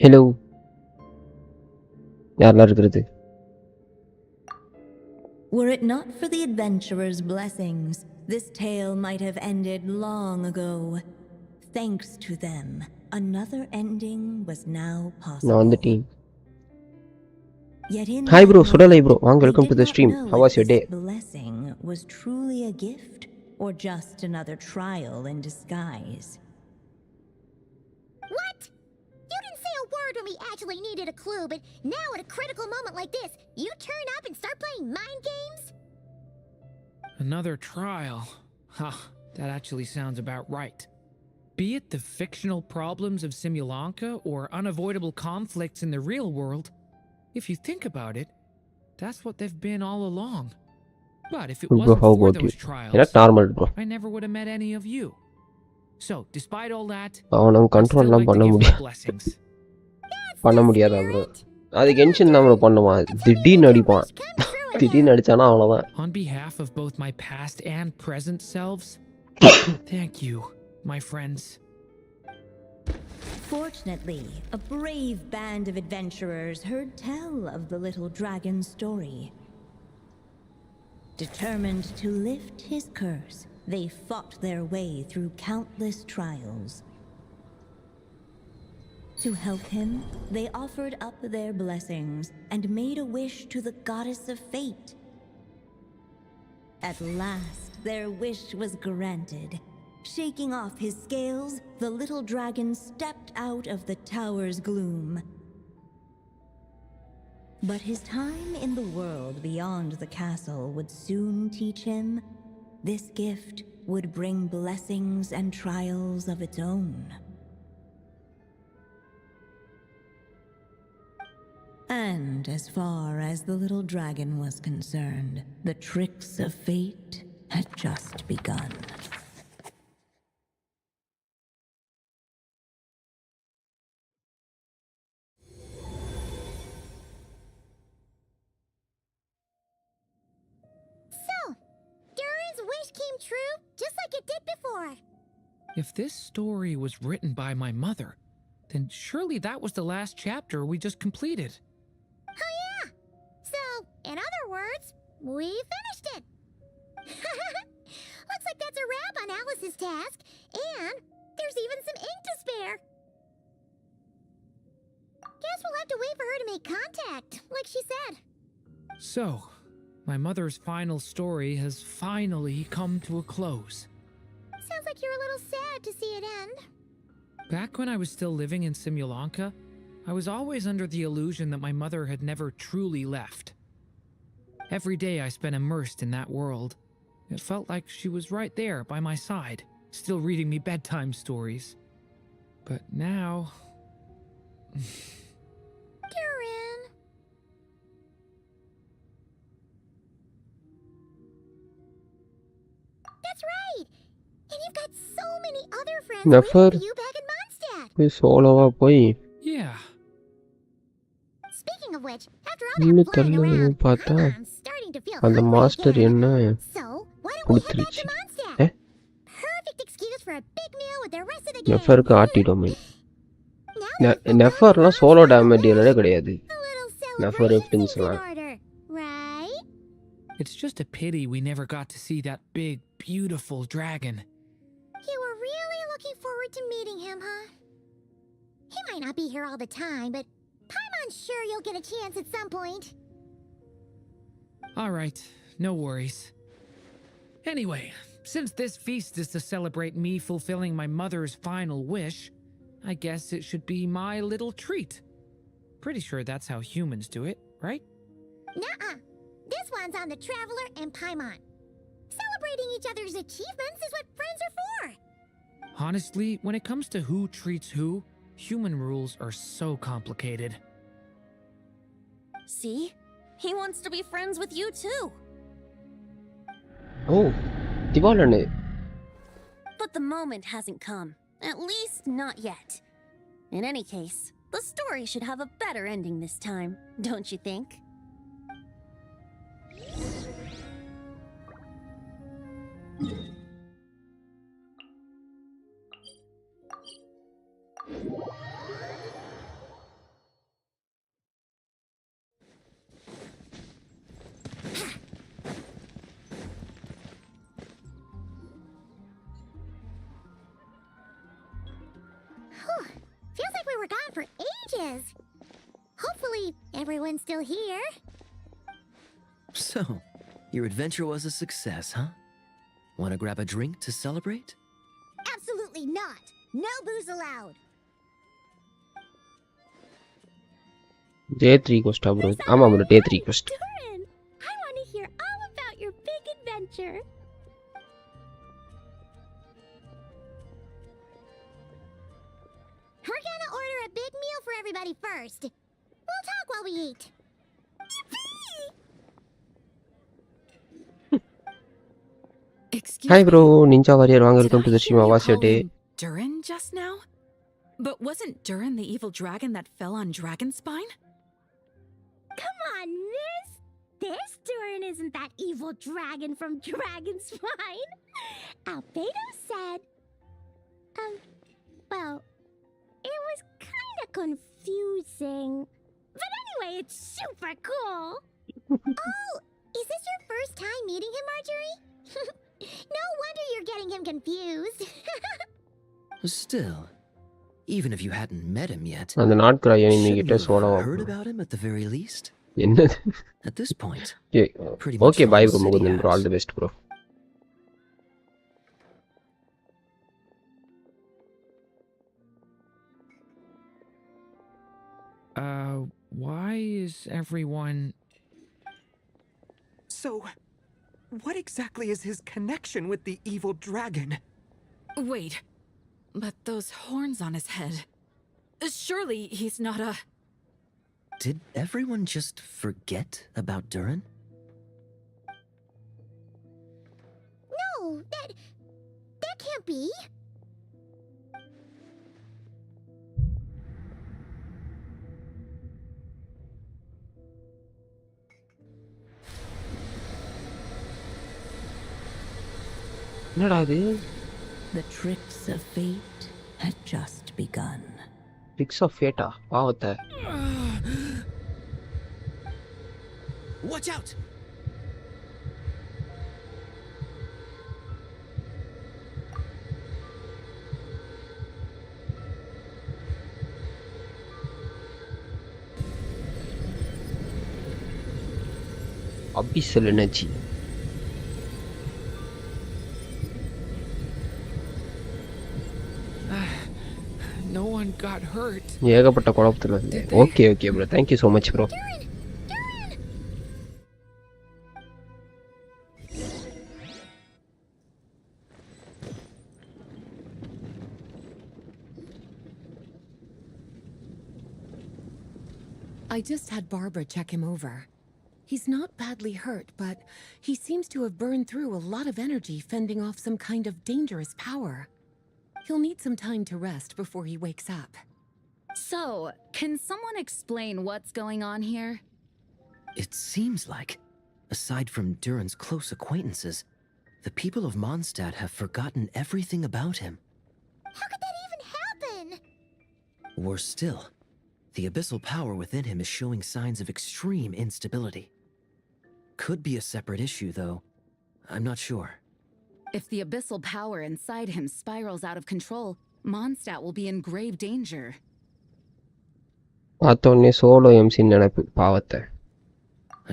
Speaker 1: Hello யாரெல்லாம் இருக்கிறது?
Speaker 6: Were it not for the adventurer's blessings, this tale might have ended long ago. Thanks to them, another ending was now
Speaker 1: நான்
Speaker 6: possible.
Speaker 1: வந்துட்டேன்.
Speaker 6: Yet in
Speaker 1: Hi
Speaker 6: that
Speaker 1: bro, Sudalai
Speaker 6: moment,
Speaker 1: bro. Vaanga,
Speaker 6: we
Speaker 1: welcome
Speaker 6: did
Speaker 1: to the
Speaker 6: not
Speaker 1: stream.
Speaker 6: know
Speaker 1: How
Speaker 6: if
Speaker 1: was your
Speaker 6: this
Speaker 1: day?
Speaker 6: blessing was truly a gift or just another trial in disguise.
Speaker 5: What? You didn't say a word when we actually needed a clue, but now at a critical moment like this, you turn up and start playing mind games?
Speaker 4: Another trial. Huh, that actually sounds about right. Be it the fictional problems of Simulanka or unavoidable conflicts in the real world, if you think about it, that's what they've been all along. But if it
Speaker 1: Bro,
Speaker 4: wasn't
Speaker 1: how
Speaker 4: for
Speaker 1: about you?
Speaker 4: those trials,
Speaker 1: எனக்கு normal bro.
Speaker 4: I never would have met any of you. So, despite all that,
Speaker 1: அவனை
Speaker 4: I'd still
Speaker 1: கண்ட்ரோல்லாம்
Speaker 4: like to
Speaker 1: பண்ண
Speaker 4: give you
Speaker 1: முடியாது.
Speaker 4: blessings.
Speaker 1: பண்ண முடியாதா bro? அது கென்ஷன் தான் bro பண்ணுவான். திடீர்னு அடிப்பான். திடீர்னு அடிச்சானா அவ்வளோதான்.
Speaker 4: On behalf of both my past and present selves, thank you, my friends.
Speaker 6: Fortunately, a brave band of adventurers heard tell of the little dragon's story. Determined to lift his curse, they fought their way through countless trials. To help him, they offered up their blessings and made a wish to the goddess of fate. At last, their wish was granted. Shaking off his scales, the little dragon stepped out of the tower's gloom. But his time in the world beyond the castle would soon teach him this gift would bring blessings and trials of its own. And as far as the little dragon was concerned, the tricks of fate had just begun.
Speaker 5: So, Durin's wish came true just like it did before.
Speaker 4: If this story was written by my mother, then surely that was the last chapter we just completed.
Speaker 5: Oh yeah! So, in other words, we finished it! Looks like that's a wrap on Alice's task, and there's even some ink to spare. Guess we'll have to wait for her to make contact, like she said.
Speaker 4: So, my mother's final story has finally come to a close.
Speaker 5: Sounds like you're a little sad to see it end.
Speaker 4: Back when I was still living in Simulanka, I was always under the illusion that my mother had never truly left. Every day I spent immersed in that world. It felt like she was right there by my side, still reading me bedtime stories. But now...
Speaker 5: Durin. That's right! And you've got so many other friends
Speaker 1: Never.
Speaker 5: waiting for you back in Mondstadt.
Speaker 1: போய் சோலோவா போய்
Speaker 4: Yeah.
Speaker 5: Speaking of which, after all
Speaker 1: இன்னும்
Speaker 5: that flying
Speaker 1: தள்ளி
Speaker 5: around,
Speaker 1: பார்த்தா
Speaker 5: I'm starting to feel
Speaker 1: அந்த
Speaker 5: hungry
Speaker 1: master
Speaker 5: again.
Speaker 1: என்ன
Speaker 5: So, why don't we head back
Speaker 1: கொடுத்துருச்சு.
Speaker 5: to Mondstadt?
Speaker 1: Eh?
Speaker 5: Perfect excuse for a big meal with the rest of the gang.
Speaker 1: நெஃபருக்கு ஆட்டிடுமே.
Speaker 5: Now that the
Speaker 1: நெஃபர்லாம்
Speaker 5: Mondstadt
Speaker 1: solo
Speaker 5: monster's
Speaker 1: damage கிடையாது.
Speaker 5: a little
Speaker 1: நெஃபர்
Speaker 5: celebration seems in
Speaker 1: பிரின்ஸ்லாம்.
Speaker 5: order, right?
Speaker 4: It's just a pity we never got to see that big, beautiful dragon.
Speaker 5: You were really looking forward to meeting him, huh? He might not be here all the time, but Paimon's sure you'll get a chance at some point.
Speaker 4: Alright, no worries. Anyway, since this feast is to celebrate me fulfilling my mother's final wish, I guess it should be my little treat. Pretty sure that's how humans do it, right?
Speaker 5: Nuh-uh. This one's on the Traveler and Paimon. Celebrating each other's achievements is what friends are for.
Speaker 4: Honestly, when it comes to who treats who, human rules are so complicated.
Speaker 7: See? He wants to be friends with you too.
Speaker 1: Oh திவாலனு.
Speaker 7: But the moment hasn't come. At least not yet. In any case, the story should have a better ending this time, don't you think?
Speaker 5: were gone for ages. Hopefully, everyone's still here.
Speaker 3: So, your adventure was a success, huh? Want to grab a drink to celebrate?
Speaker 5: Absolutely not. No booze allowed.
Speaker 1: Day 3 quest bro. ஆமா bro day 3 quest.
Speaker 5: Durin, I want to hear all about your big adventure. We're gonna order a big meal for everybody first. We'll talk while we eat.
Speaker 10: Excuse
Speaker 1: Hi bro,
Speaker 10: me.
Speaker 1: Ninja Warrior வாங்க
Speaker 10: Did
Speaker 1: welcome to
Speaker 10: I
Speaker 1: the stream.
Speaker 10: hear
Speaker 1: How
Speaker 10: you
Speaker 1: was your
Speaker 10: call
Speaker 1: day?
Speaker 10: him Durin just now? But wasn't Durin the evil dragon that fell on Dragonspine?
Speaker 5: Come on, miss. This Durin isn't that evil dragon from Dragonspine. Albedo said... well, it was kind of confusing. But anyway, it's super cool. Oh, is this your first time meeting him, Marjorie? No wonder you're getting him confused.
Speaker 3: Still, even if you hadn't met him yet,
Speaker 1: அந்த நாட்கரா enemy
Speaker 3: shouldn't
Speaker 1: கிட்ட
Speaker 3: you
Speaker 1: chola
Speaker 3: have heard about him at the very least?
Speaker 1: என்னது
Speaker 3: At this point,
Speaker 1: Okay,
Speaker 3: pretty much
Speaker 1: okay
Speaker 3: the
Speaker 1: bye
Speaker 3: whole
Speaker 1: bro
Speaker 3: city
Speaker 1: Mukundan bro, all
Speaker 3: has.
Speaker 1: the best bro.
Speaker 4: Why is everyone...
Speaker 11: So, what exactly is his connection with the evil dragon?
Speaker 10: Wait, but those horns on his head. Surely he's not a...
Speaker 3: Did everyone just forget about Durin?
Speaker 5: No, that can't be.
Speaker 1: என்னடா இது?
Speaker 6: The tricks of fate had just begun.
Speaker 1: Tricks of Fate பாவத்தை.
Speaker 3: Watch out!
Speaker 1: Abyssal energy.
Speaker 4: No one got hurt.
Speaker 1: ஏகப்பட்ட குழப்பத்துல இருந்து. Okay okay bro, thank you so much bro.
Speaker 9: I just had Barbara check him over. He's not badly hurt, but he seems to have burned through a lot of energy fending off some kind of dangerous power. He'll need some time to rest before he wakes up.
Speaker 10: So, can someone explain what's going on here?
Speaker 3: It seems like, aside from Durin's close acquaintances, the people of Mondstadt have forgotten everything about him.
Speaker 5: How could that even happen?
Speaker 3: Worse still, the abyssal power within him is showing signs of extreme instability. Could be a separate issue, though. I'm not sure.
Speaker 10: If the abyssal power inside him spirals out of control, Mondstadt will be in grave danger.
Speaker 1: பார்த்தோன்னே solo எம்சின்னு நினைப்பு பாவத்தை.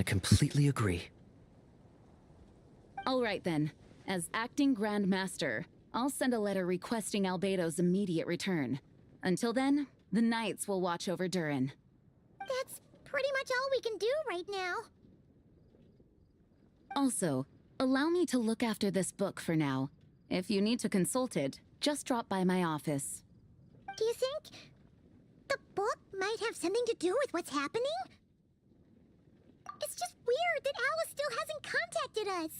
Speaker 3: I completely agree.
Speaker 10: All right then. As acting Grand Master, I'll send a letter requesting Albedo's immediate return. Until then, the Knights will watch over Durin.
Speaker 5: That's pretty much all we can do right now.
Speaker 10: Also, allow me to look after this book for now. If you need to consult it, just drop by my office.
Speaker 5: Do you think the book might have something to do with what's happening? It's just weird that Alice still hasn't contacted us.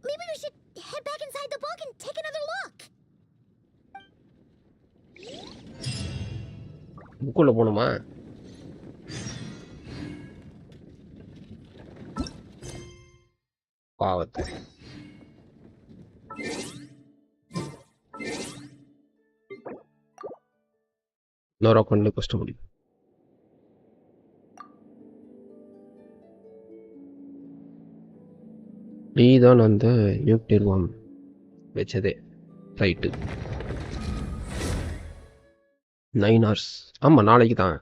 Speaker 5: Maybe we should head back inside the book and take another look.
Speaker 1: புக்குள்ள போணுமா? பாவத்தை. இன்னொரு அக்கௌண்ட்ல கொஸ்ட் முடியும். நீதான் அந்த nuclear bomb வச்சதே. Right. 9 hours. ஆமா நாளைக்கு தான்.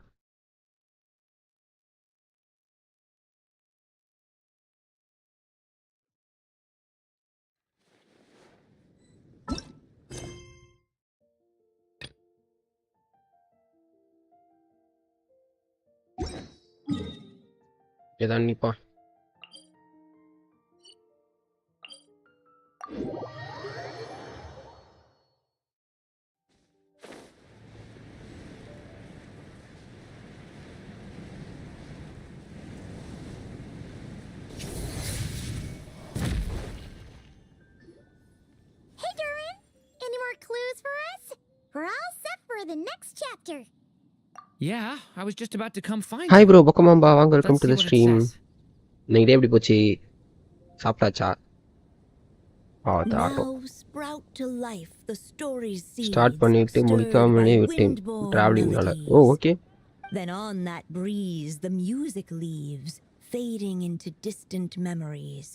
Speaker 1: ஏதான் நிப்பா.
Speaker 5: Hey, Durin! Any more clues for us? We're all set for the next chapter.
Speaker 4: Yeah, I was just about to come find
Speaker 1: hi
Speaker 4: you.
Speaker 1: Bro பக்கமாம்பா வாங்க welcome
Speaker 4: Let's
Speaker 1: to
Speaker 4: see
Speaker 1: the
Speaker 4: what it
Speaker 1: stream.
Speaker 4: says.
Speaker 1: இன்னைக்கு day எப்படி போச்சு? சாப்பிட்டாச்சா? அது auto
Speaker 6: Now sprout to life the story's
Speaker 1: start
Speaker 6: seeds
Speaker 1: பண்ணிட்டு
Speaker 6: stirred
Speaker 1: முடிக்காமலே
Speaker 6: by
Speaker 1: விட்டேன்
Speaker 6: windborne
Speaker 1: டிராவலிங்னால. Oh
Speaker 6: melodies.
Speaker 1: Okay.
Speaker 6: Then on that breeze the music leaves, fading into distant memories.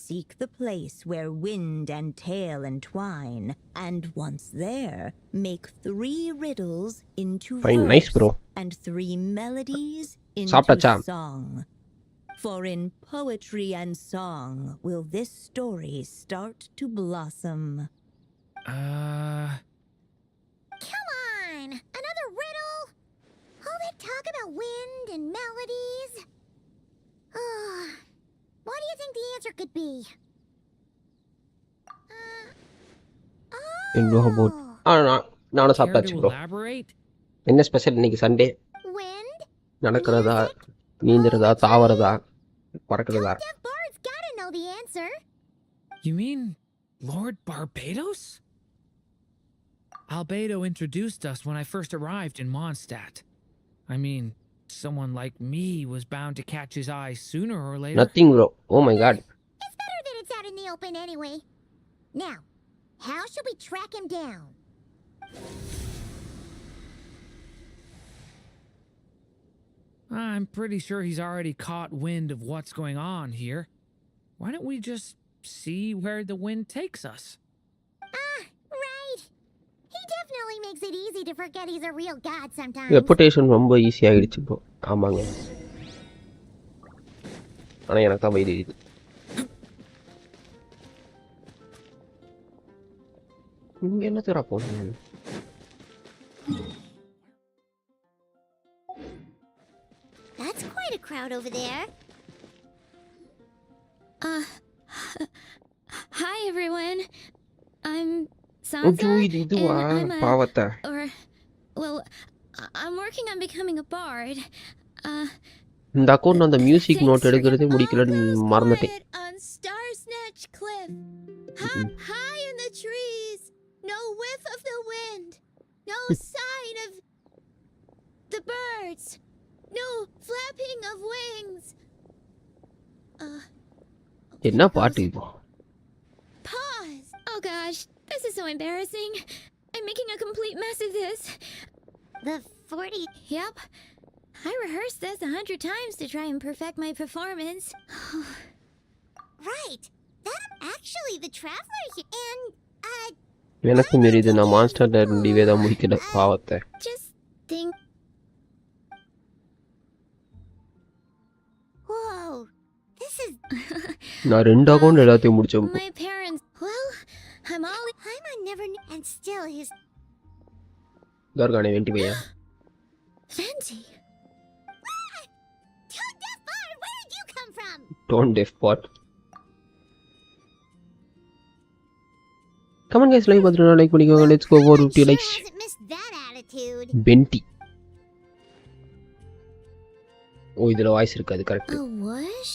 Speaker 6: Seek the place where wind and tale entwine, and once there, make 3 riddles into
Speaker 1: Fine, nice
Speaker 6: verse,
Speaker 1: bro.
Speaker 6: and 3 melodies into
Speaker 1: சாப்பிட்டாச்சா?
Speaker 6: song. For in poetry and song will this story start to blossom.
Speaker 5: Come on! Another riddle? All that talk about wind and melodies? What do you think the answer could be?
Speaker 1: In about நானும்
Speaker 4: Care
Speaker 1: சாப்பிட்டாச்சு
Speaker 4: to
Speaker 1: bro.
Speaker 4: elaborate?
Speaker 1: என்ன special இன்னைக்கு Sunday?
Speaker 5: Wind?
Speaker 1: நடக்கிறதா, நீந்துறதா, தாவறதா, பறக்கிறதா?
Speaker 5: Tone deaf bards gotta know the answer.
Speaker 4: You mean Lord Barbados? Albedo introduced us when I first arrived in Mondstadt. I mean, someone like me was bound to catch his eye sooner or later.
Speaker 1: Nothing bro. Oh my God.
Speaker 5: It's better that it's out in the open anyway. Now, how should we track him down?
Speaker 4: I'm pretty sure he's already caught wind of what's going on here. Why don't we just see where the wind takes us?
Speaker 5: Right. He definitely makes it easy to forget he's a real god sometimes.
Speaker 1: Reputation ரொம்ப easy ஆகிடுச்சு bro. ஆமாங்க. ஆனால் எனக்கு தான் வயிறு இது. இங்கே என்ன தர போகிறேன்?
Speaker 5: That's quite a crowd over there.
Speaker 12: Hi everyone. I'm
Speaker 1: ஐயோ இது இதுவா பாவத்தை.
Speaker 12: well, I'm working on becoming a bard.
Speaker 1: இந்த அக்கௌண்ட் அந்த மியூசிக் நோட் எடுக்கிறதே முடிக்கலன்னு மறந்துட்டேன்.
Speaker 12: On Star Snatch Cliff, high in the trees, no whiff of the wind, no sign of the birds, no flapping of wings.
Speaker 1: என்ன பாட்டு இப்போ?
Speaker 12: Pause. Oh gosh, this is so embarrassing. I'm making a complete mess of this.
Speaker 5: The 40.
Speaker 12: Yep. I rehearsed this 100 times to try and perfect my performance.
Speaker 5: Right. That's actually the traveler here. And,
Speaker 1: எனக்கு மீறிது நான் மான்ஸ்டர்ல முடிவே தான் முடிக்கல பாவத்தை.
Speaker 12: Just think.
Speaker 5: whoa. This is...
Speaker 1: நான் 2 account எல்லாத்தையும் முடிச்சேன்.
Speaker 12: My parents. Well, I'm
Speaker 5: a never knew. And still his...
Speaker 1: தர்கானே வெண்டி பையன்.
Speaker 12: Venti.
Speaker 5: Tone deaf bard, where did you come from?
Speaker 1: Tone deaf bard. Come on guys, like பார்த்துட்டு like பண்ணிக்கோங்க. Let's go for 50 likes.
Speaker 5: Hasn't missed that attitude.
Speaker 1: பென்டி. ஓ இதுல voice இருக்கு அது correct.
Speaker 12: A what?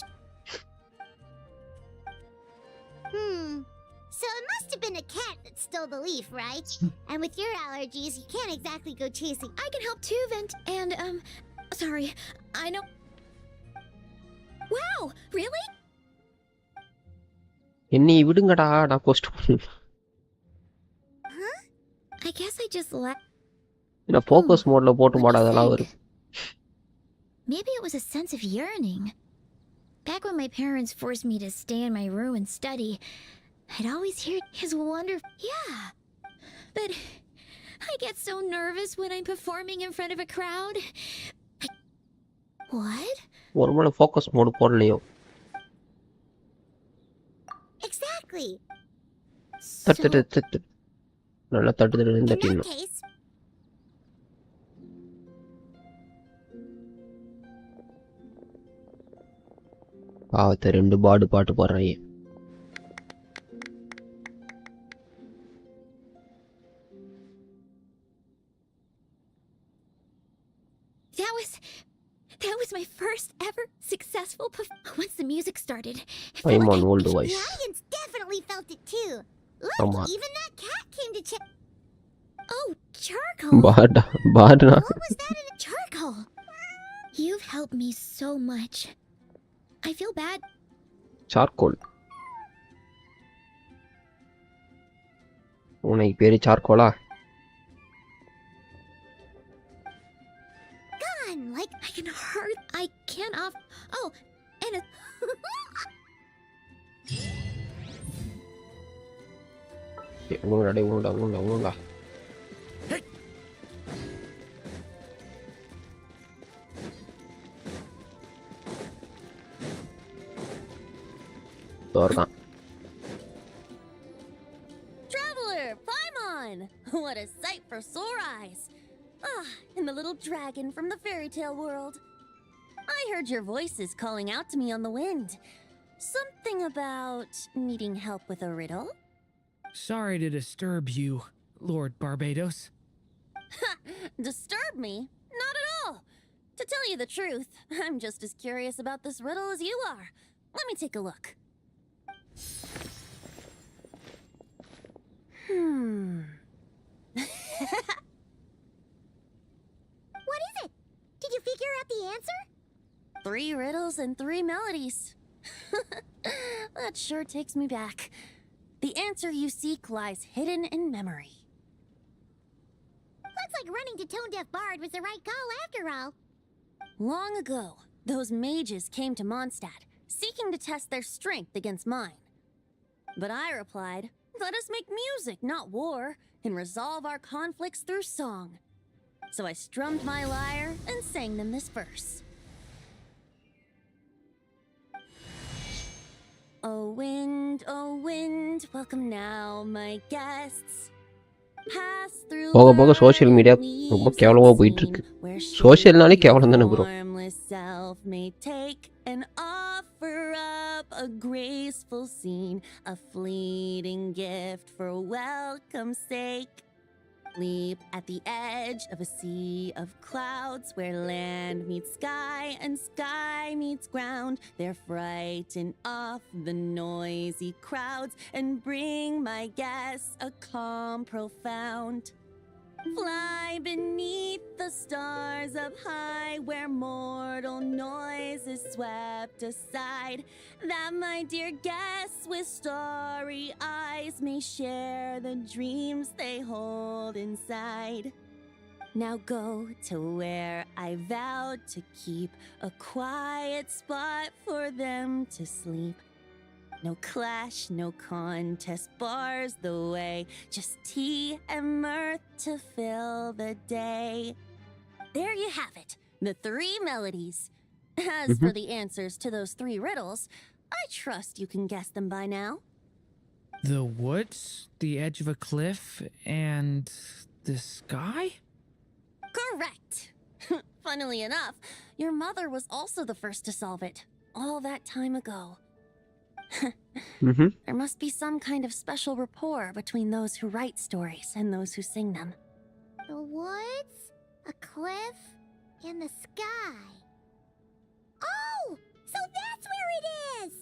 Speaker 5: So it must have been a cat that stole the leaf, right? And with your allergies, you can't exactly go chasing.
Speaker 12: I can help too, Vent. And, sorry. I know. Wow, really?
Speaker 1: என்னை விடுங்கடா நான் post பண்ணேன்.
Speaker 12: I guess I just let.
Speaker 1: நான் focus மோட்ல போட்டு மாடாதெல்லாம் வரும்.
Speaker 12: Maybe it was a sense of yearning. Back when my parents forced me to stay in my room and study, I'd always hear his wonderful. Yeah. But I get so nervous when I'm performing in front of a crowd. What?
Speaker 1: ஒருவேளை focus mode போடலையோ.
Speaker 5: Exactly.
Speaker 1: தட்டு நல்லா தட்டுன்னு
Speaker 5: In that
Speaker 1: தட்டிடணும்.
Speaker 5: case,
Speaker 1: பாவத்தை 2 பாட்டு பாடுறாங்க.
Speaker 12: That was my first ever successful once the music started.
Speaker 1: I'm on old voice.
Speaker 5: the audience definitely felt it too. Look,
Speaker 1: Come on.
Speaker 5: even that cat came to check. Oh, charcoal.
Speaker 1: பாடுனா
Speaker 5: What was that in a charcoal?
Speaker 12: You've helped me so much. I feel bad.
Speaker 1: Charcoal. உனக்கு பேரு சார்கோலா?
Speaker 5: Gun, like
Speaker 12: I can hurt. I can't off. Oh, and a
Speaker 1: உங்களா. இருக்கான்.
Speaker 7: Traveler, Paimon! What a sight for sore eyes! Ah, and the little dragon from the fairy tale world. I heard your voices calling out to me on the wind. Something about needing help with a riddle?
Speaker 4: Sorry to disturb you, Lord Barbados.
Speaker 7: Ha! Disturb me? Not at all! To tell you the truth, I'm just as curious about this riddle as you are. Let me take a look.
Speaker 5: what is it? Did you figure out the answer?
Speaker 7: 3 riddles and 3 melodies. That sure takes me back. The answer you seek lies hidden in memory.
Speaker 5: Looks like running to Tone Deaf Bard was the right call after all.
Speaker 7: Long ago, those mages came to Mondstadt, seeking to test their strength against mine. But I replied, let us make music, not war, and resolve our conflicts through song. So I strummed my lyre and sang them this verse. Oh wind, welcome now, my guests. Pass through
Speaker 1: போக போக social media ரொம்ப கேவலமா போயிட்டு இருக்கு. சோஷியல்னாலே கேவலம் தானே bro.
Speaker 7: Self may take and offer up a graceful scene, a fleeting gift for welcome's sake. Leap at the edge of a sea of clouds where land meets sky and sky meets ground. They're frighten off the noisy crowds and bring my guests a calm profound. Fly beneath the stars up high where mortal noise is swept aside, that my dear guests with starry eyes may share the dreams they hold inside. Now go to where I vowed to keep a quiet spot for them to sleep. No clash, no contest bars the way, just tea and mirth to fill the day. There you have it, the 3 melodies. As for the answers to those 3 riddles, I trust you can guess them by now.
Speaker 4: The woods, the edge of a cliff, and the sky?
Speaker 7: Correct! Funnily enough, your mother was also the first to solve it, all that time ago. There must be some kind of special rapport between those who write stories and those who sing them.
Speaker 5: The woods, a cliff, and the sky. Oh, so that's where it is!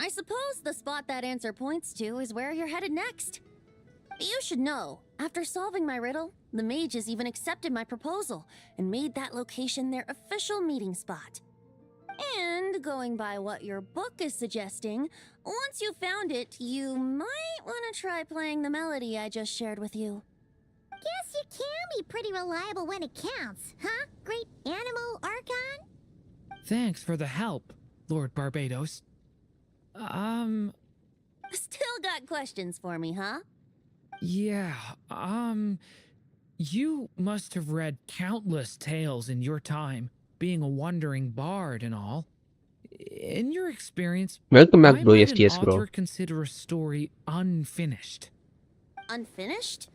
Speaker 7: I suppose the spot that answer points to is where you're headed next. You should know, after solving my riddle, the mages even accepted my proposal and made that location their official meeting spot. And going by what your book is suggesting, once you found it, you might want to try playing the melody I just shared with you.
Speaker 5: Guess you can be pretty reliable when it counts, huh? Great Animal Archon?
Speaker 4: Thanks for the help, Lord Barbados.
Speaker 7: Still got questions for me, huh?
Speaker 4: Yeah, You must have read countless tales in your time, being a wandering bard and all. In your experience,
Speaker 1: Welcome back,
Speaker 4: why
Speaker 1: bro.
Speaker 4: might an
Speaker 1: STS, bro.
Speaker 4: author consider a story unfinished?
Speaker 7: Unfinished?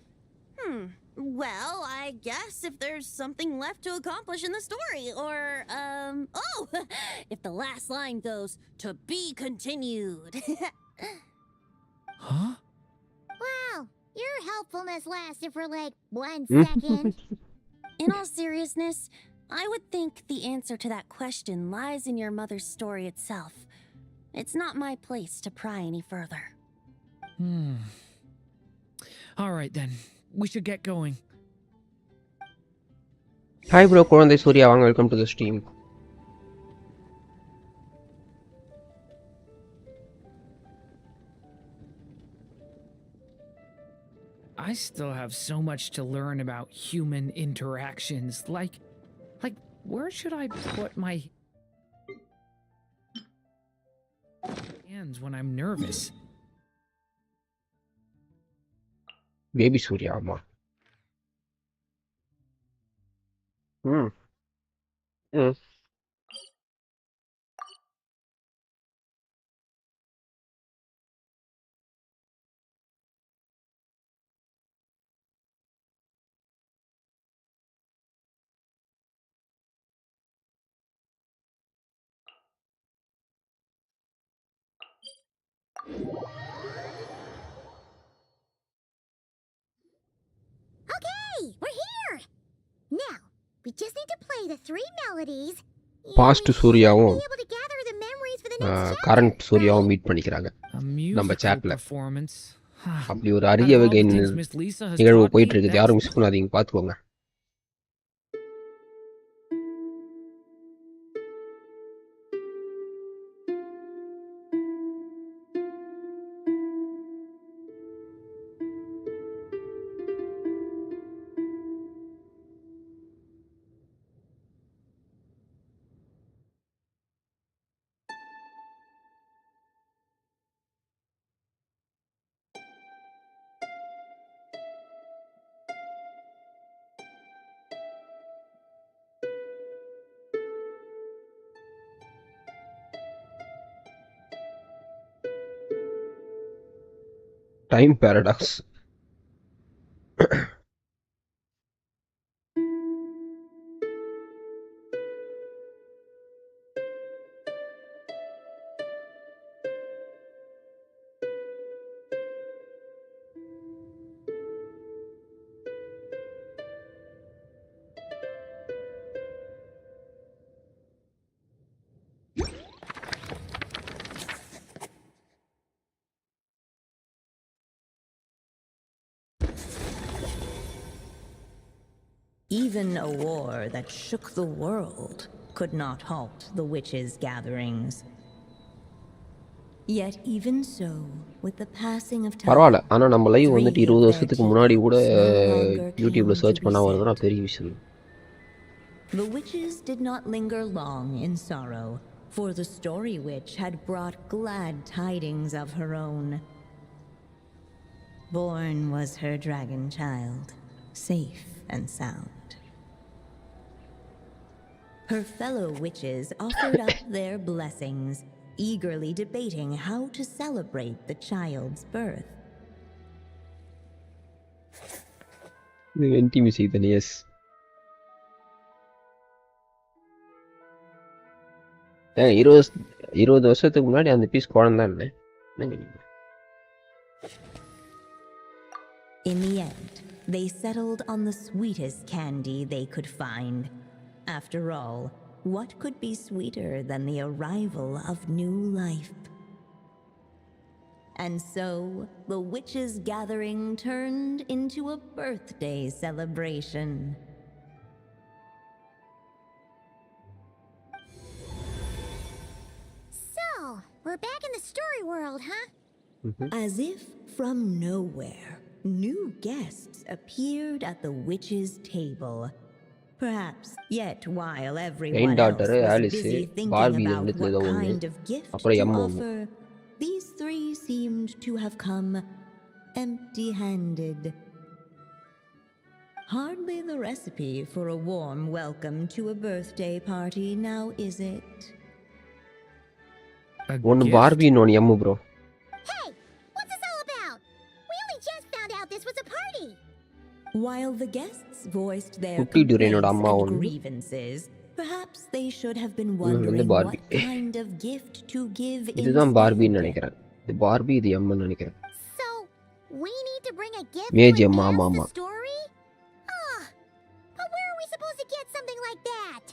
Speaker 7: Well, I guess if there's something left to accomplish in the story, or, if the last line goes, to be continued.
Speaker 4: Huh?
Speaker 5: Wow, your helpfulness lasted for like 1 second.
Speaker 7: In all seriousness, I would think the answer to that question lies in your mother's story itself. It's not my place to pry any further.
Speaker 4: All right then, we should get going.
Speaker 1: Hi, bro. குழந்தை சூர்யா வாங்க. Welcome to the stream.
Speaker 4: I still have so much to learn about human interactions. Like, where should I put my hands when I'm nervous?
Speaker 1: Baby Surya ஆமா. ம். ம்.
Speaker 5: Okay, we're here. Now, we just need to play the 3 melodies.
Speaker 1: Past
Speaker 5: and
Speaker 1: சூர்யாவும்
Speaker 5: be able to gather the memories for the next chapter.
Speaker 1: Current சூர்யாவும் meet பண்ணிக்கிறாங்க
Speaker 4: A
Speaker 1: நம்ம
Speaker 4: musical
Speaker 1: சாட்ல.
Speaker 4: performance.
Speaker 1: அப்படி ஒரு
Speaker 4: Out
Speaker 1: அரிய
Speaker 4: of all
Speaker 1: வகை
Speaker 4: the things Miss Lisa has
Speaker 1: நிகழ்வு
Speaker 4: taught
Speaker 1: போயிட்டு
Speaker 4: me,
Speaker 1: இருக்குது. யாரும் மிஸ் பண்ணாதீங்க, பார்த்துக்கோங்க. Time paradox.
Speaker 6: Even a war that shook the world could not halt the witches' gatherings. Yet even so, with the passing of time,
Speaker 1: பரவாயில்ல. ஆனா நம்ம live வந்துட்டு 20
Speaker 6: 3 of their
Speaker 1: வருஷத்துக்கு முன்னாடி கூட
Speaker 6: teachers no longer
Speaker 1: யூடியூப்ல
Speaker 6: came
Speaker 1: சர்ச்
Speaker 6: to
Speaker 1: பண்ணா
Speaker 6: be
Speaker 1: வருதுன்னா
Speaker 6: set.
Speaker 1: பெரிய விஷயம்.
Speaker 6: The witches did not linger long in sorrow, for the story witch had brought glad tidings of her own. Born was her dragon child, safe and sound. Her fellow witches offered up their blessings, eagerly debating how to celebrate the child's birth.
Speaker 1: இது வெண்டி music தானே? S. ஏங்க 20 வருஷத்துக்கு முன்னாடி அந்த piece குழந்தை இல்லை.
Speaker 6: In the end, they settled on the sweetest candy they could find. After all, what could be sweeter than the arrival of new life? And so, the witches' gathering turned into a birthday celebration.
Speaker 5: So, we're back in the story world, huh?
Speaker 6: As if from nowhere, new guests appeared at the witches' table. Perhaps yet while everyone else was busy thinking about what kind of gift to offer, these 3 seemed to have come empty-handed. Hardly the recipe for a warm welcome to a birthday party now, is it?
Speaker 4: A
Speaker 1: ஒன்னு
Speaker 4: gift?
Speaker 1: Barbie இன்னொன்னு M bro.
Speaker 5: Hey, what's this all about? We only just found out this was a party.
Speaker 6: While the guests voiced their
Speaker 1: குட்டி டுரேனோட
Speaker 6: complaints
Speaker 1: அம்மா
Speaker 6: and
Speaker 1: ஒன்னு.
Speaker 6: grievances, perhaps they should have been
Speaker 1: வந்து
Speaker 6: wondering
Speaker 1: Barbie.
Speaker 6: what kind of gift to give
Speaker 1: இதுதான் பார்பின்னு
Speaker 6: instead.
Speaker 1: நினைக்கிறேன். இது Barbie இது எம்முன்னு நினைக்கிறேன்.
Speaker 5: So, we need to bring a gift
Speaker 1: Meji
Speaker 5: to
Speaker 1: amma,
Speaker 5: advance
Speaker 1: amma.
Speaker 5: the story? Ah, but where are we supposed to get something like that?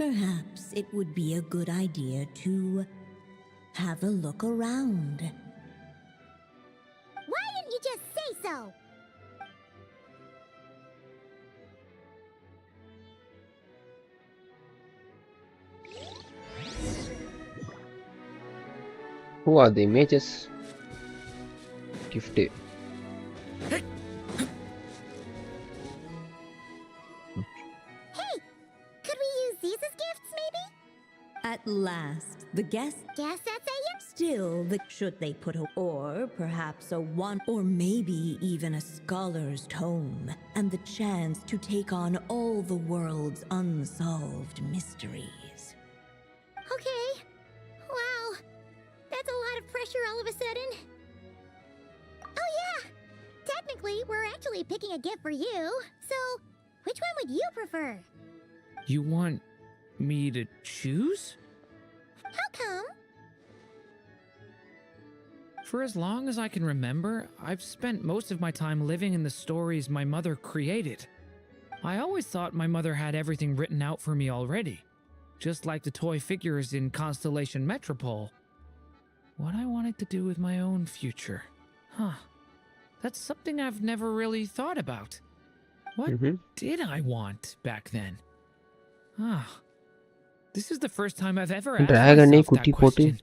Speaker 6: Perhaps it would be a good idea to have a look around.
Speaker 5: Why didn't you just say so?
Speaker 1: Who are the images? Gift.
Speaker 5: Hey, could we use these as gifts, maybe?
Speaker 6: At last, the guests
Speaker 5: Guess that's a yes.
Speaker 6: still should they put a or perhaps a one or maybe even a scholar's tome and the chance to take on all the world's unsolved mysteries.
Speaker 5: Okay. Wow. That's a lot of pressure all of a sudden. Oh, yeah. Technically, we're actually picking a gift for you. So, which one would you prefer?
Speaker 4: You want me to choose?
Speaker 5: How come?
Speaker 4: For as long as I can remember, I've spent most of my time living in the stories my mother created. I always thought my mother had everything written out for me already, just like the toy figures in Constellation Metropole. What I wanted to do with my own future. Huh. That's something I've never really thought about. What did I want back then? Ah. This is the first time I've ever asked
Speaker 1: Dragon
Speaker 4: myself
Speaker 1: குட்டி
Speaker 4: that
Speaker 1: போட்டு
Speaker 4: question.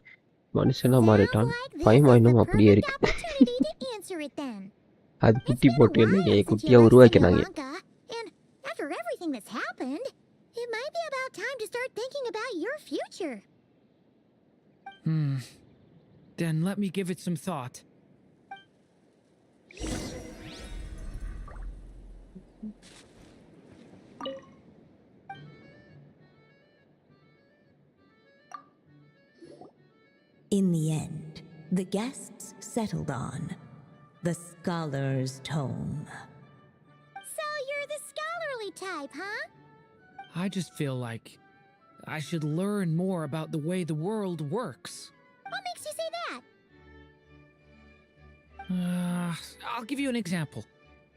Speaker 1: மனுஷனா மாறிட்டான்.
Speaker 5: Like this
Speaker 1: பயமா
Speaker 5: is the
Speaker 1: இன்னும் அப்படியே
Speaker 5: perfect
Speaker 1: இருக்கு.
Speaker 5: opportunity to answer it then.
Speaker 1: அது
Speaker 5: It's
Speaker 1: குட்டி
Speaker 5: been a
Speaker 1: போட்டு
Speaker 5: while
Speaker 1: என்னைய
Speaker 5: since you
Speaker 1: குட்டியா
Speaker 5: left
Speaker 1: உருவாக்கினாங்க.
Speaker 5: Sri Lanka, and after everything that's happened, it might be about time to start thinking about your future.
Speaker 4: Then let me give it some thought.
Speaker 6: In the end, the guests settled on the scholar's tome.
Speaker 5: So you're the scholarly type, huh?
Speaker 4: I just feel like I should learn more about the way the world works.
Speaker 5: What makes you say that?
Speaker 4: I'll give you an example.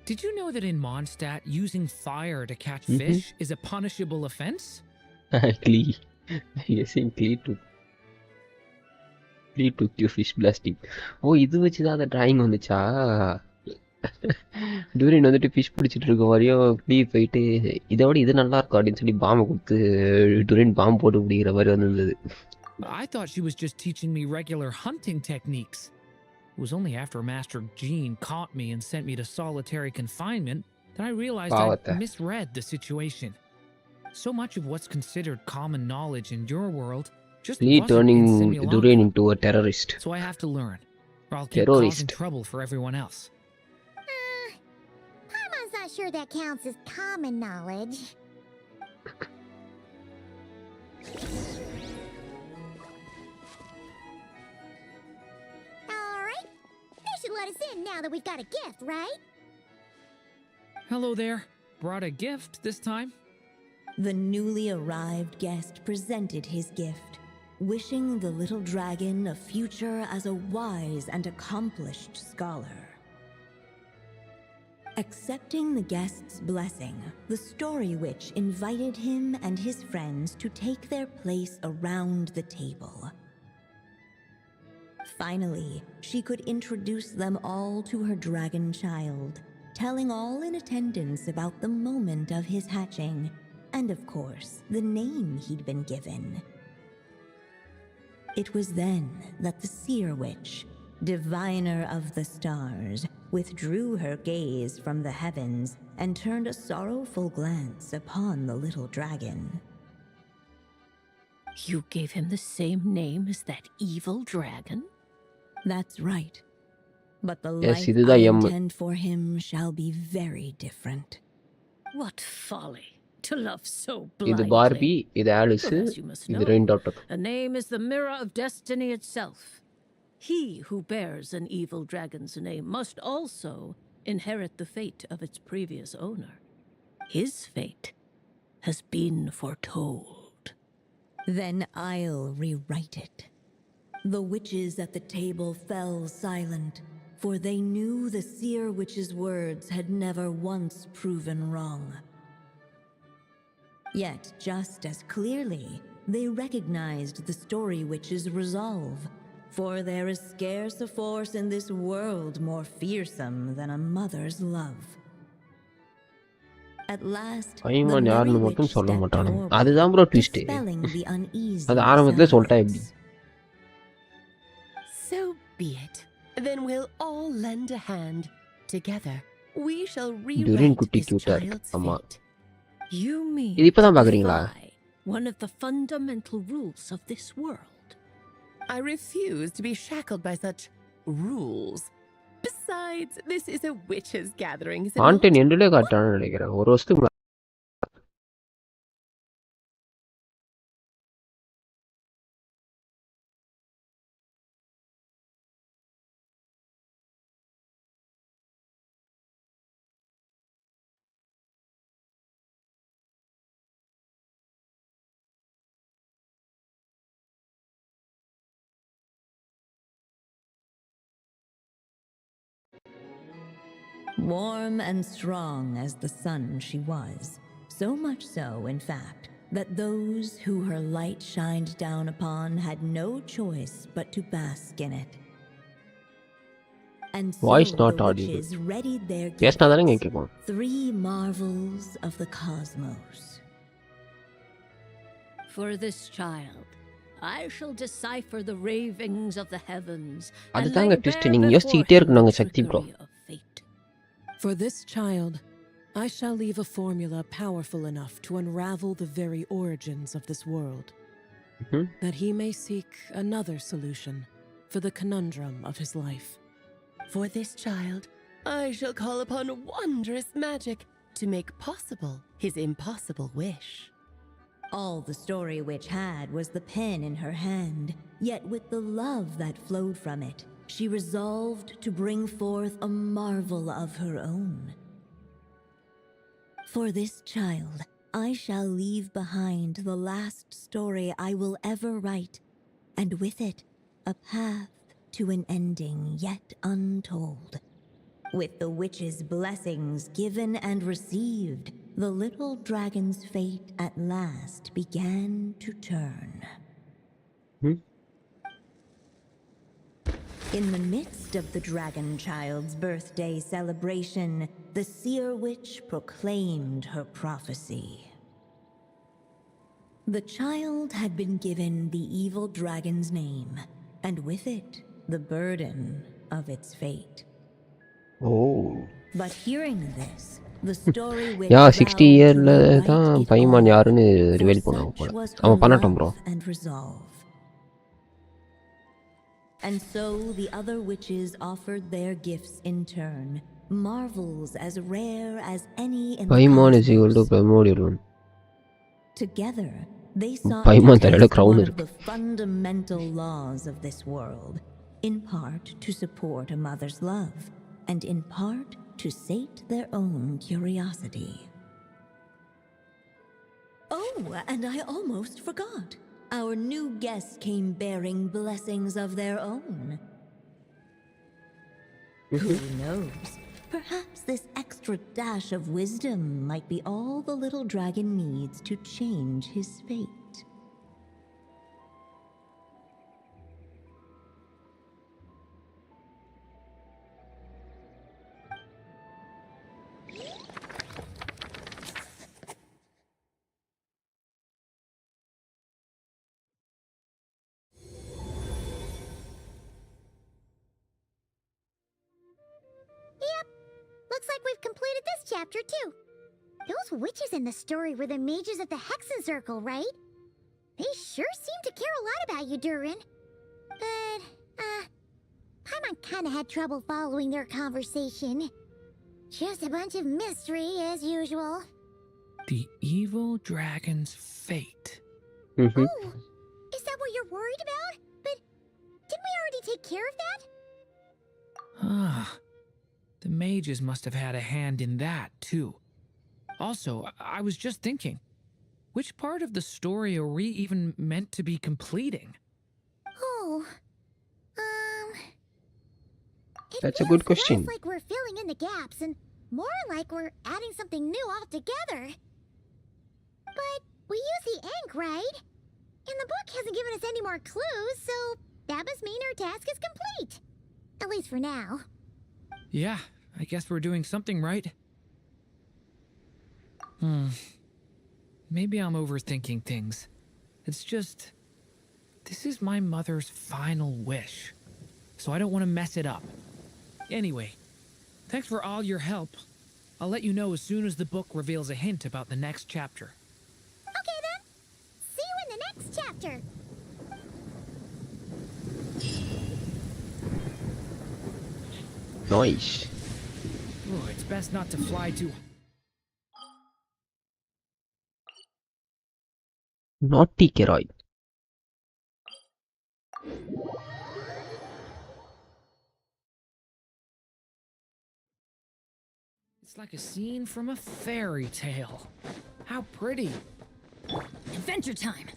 Speaker 4: Did you know that in Mondstadt, using fire to catch
Speaker 1: Mhm.
Speaker 4: fish is a punishable offense?
Speaker 1: Clee. Yes, in Clee took your fish blasting. ஓ இது வச்சுதான் அந்த drawing வந்துச்சா? டூரின் வந்துட்டு fish பிடிச்சிட்டு இருக்க வரையும் க்ளீ போயிட்டு இதோட இது நல்லா இருக்கும் அப்படின்னு சொல்லி பாம்பை கொடுத்து டூரின் பாம்பு போட்டு பிடிக்கிற மாதிரி வந்திருந்தது.
Speaker 4: I thought she was just teaching me regular hunting techniques. It was only after Master Jean caught me and sent me to solitary confinement that I realized
Speaker 1: Pavata.
Speaker 4: I misread the situation. So much of what's considered common knowledge in your world just
Speaker 1: Lee
Speaker 4: wasn't
Speaker 1: turning
Speaker 4: in Simulanka.
Speaker 1: Durian into a terrorist.
Speaker 4: So I have to learn, or I'll keep
Speaker 1: Terrorist.
Speaker 4: causing trouble for everyone else.
Speaker 5: Paimon's not sure that counts as common knowledge. Alright, they should let us in now that we've got a gift, right?
Speaker 4: Hello there. Brought a gift this time?
Speaker 6: The newly arrived guest presented his gift, wishing the little dragon a future as a wise and accomplished scholar. Accepting the guest's blessing, the story witch invited him and his friends to take their place around the table. Finally, she could introduce them all to her dragon child, telling all in attendance about the moment of his hatching, and of course, the name he'd been given. It was then that the seer witch, diviner of the stars, withdrew her gaze from the heavens and turned a sorrowful glance upon the little dragon.
Speaker 8: You gave him the same name as that evil dragon?
Speaker 6: That's right. But the
Speaker 1: Yes,
Speaker 6: life
Speaker 1: இதுதான்
Speaker 6: I
Speaker 1: M.
Speaker 6: intend for him shall be very different.
Speaker 13: What folly to love so
Speaker 1: இது
Speaker 13: blindly.
Speaker 1: Barbie, இது Alice,
Speaker 13: But as you must
Speaker 1: இது
Speaker 13: know,
Speaker 1: rain daughter.
Speaker 13: a name is the mirror of destiny itself. He who bears an evil dragon's name must also inherit the fate of its previous owner. His fate has been foretold.
Speaker 6: Then I'll rewrite it. The witches at the table fell silent, for they knew the seer witch's words had never once proven wrong. Yet, just as clearly, they recognized the story witch's resolve, for there is scarce a force in this world more fearsome than a mother's love. At last, the merry witch stepped forward,
Speaker 1: அதுதான் bro twist.
Speaker 6: dispelling the uneasy
Speaker 1: அது ஆரம்பத்திலே சொல்லிட்டா எப்படி?
Speaker 9: So be it. Then we'll all lend a hand. Together, we shall
Speaker 1: Durin
Speaker 9: rewrite
Speaker 1: குட்டி
Speaker 9: this
Speaker 1: கியூட்டா இருக்கு.
Speaker 9: child's
Speaker 1: ஆமா.
Speaker 9: fate.
Speaker 13: You mean
Speaker 1: இது இப்பதான் பாக்குறீங்களா?
Speaker 13: defy one of the fundamental rules of this world?
Speaker 9: I refuse to be shackled by such rules. Besides, this is a witches' gathering. is it not?
Speaker 1: Content எண்டிலே காட்டான்னு நினைக்கிறேன். ஒரு வருஷத்துக்கு முன்னாடி.
Speaker 6: Warm and strong as the sun she was, so much so, in fact, that those who her light shined down upon had no choice but to bask in it. And so
Speaker 1: Voice not
Speaker 6: the
Speaker 1: audible.
Speaker 6: witches readied their
Speaker 1: Yes, நான் தானே
Speaker 6: gifts,
Speaker 1: கேட்கணும்.
Speaker 6: 3 marvels of the cosmos.
Speaker 13: For this child, I shall decipher the ravings of the heavens and
Speaker 1: அதுதாங்க
Speaker 13: lay
Speaker 1: twist.
Speaker 13: bare
Speaker 1: நீங்க
Speaker 13: before
Speaker 1: யோசிச்சுக்கிட்டே
Speaker 13: him
Speaker 1: இருக்கணுங்க
Speaker 13: the
Speaker 1: Sakthi bro.
Speaker 13: trickery of fate.
Speaker 14: For this child, I shall leave a formula powerful enough to unravel the very origins of this world, that he may seek another solution for the conundrum of his life.
Speaker 9: For this child, I shall call upon wondrous magic to make possible his impossible wish.
Speaker 6: All the story witch had was the pen in her hand, yet with the love that flowed from it, she resolved to bring forth a marvel of her own. For this child, I shall leave behind the last story I will ever write, and with it, a path to an ending yet untold. With the witch's blessings given and received, the little dragon's fate at last began to turn. In the midst of the dragon child's birthday celebration, the seer witch proclaimed her prophecy. The child had been given the evil dragon's name, and with it, the burden of its fate.
Speaker 1: Oh.
Speaker 6: But hearing this, the story which
Speaker 1: யா 60 இயர்ல தான் பைமான் யாருன்னு reveal பண்ணாங்க போல. அவன் பண்ணட்டும் bro.
Speaker 6: and resolve. And so the other witches offered their gifts in turn, marvels as rare as any in the
Speaker 1: பைமான் is equal to
Speaker 6: cosmos.
Speaker 1: primordial one.
Speaker 6: Together, they sought
Speaker 1: பைமான்
Speaker 6: to
Speaker 1: தலையில
Speaker 6: test
Speaker 1: crown
Speaker 6: one of
Speaker 1: இருக்கு.
Speaker 6: the fundamental laws of this world, in part to support a mother's love, and in part to sate their own curiosity. Oh, and I almost forgot. Our new guests came bearing blessings of their own. Who knows? Perhaps this extra dash of wisdom might be all the little dragon needs to change his fate.
Speaker 5: Yep, looks like we've completed this chapter too. Those witches in the story were the mages of the Hexen Circle, right? They sure seem to care a lot about you, Durin. But, Paimon kinda had trouble following their conversation. Just a bunch of mystery, as usual.
Speaker 4: The evil dragon's fate.
Speaker 5: Oh, is that what you're worried about? But didn't we already take care of that?
Speaker 4: Ah, the mages must have had a hand in that, too. Also, I was just thinking, which part of the story are we even meant to be completing?
Speaker 5: Oh,
Speaker 1: That's a good question.
Speaker 5: Less like we're filling in the gaps and more like we're adding something new altogether. But we use the ink, right? And the book hasn't given us any more clues, so that must mean our task is complete. At least for now.
Speaker 4: Yeah, I guess we're doing something right. Maybe I'm overthinking things. It's just, this is my mother's final wish, so I don't want to mess it up. Anyway, thanks for all your help. I'll let you know as soon as the book reveals a hint about the next chapter.
Speaker 5: Okay then. See you in the next chapter.
Speaker 1: Nice.
Speaker 4: Oh, it's best not to fly too.
Speaker 1: Naughty Keroy.
Speaker 4: It's like a scene from a fairy tale. How pretty.
Speaker 10: Adventure time.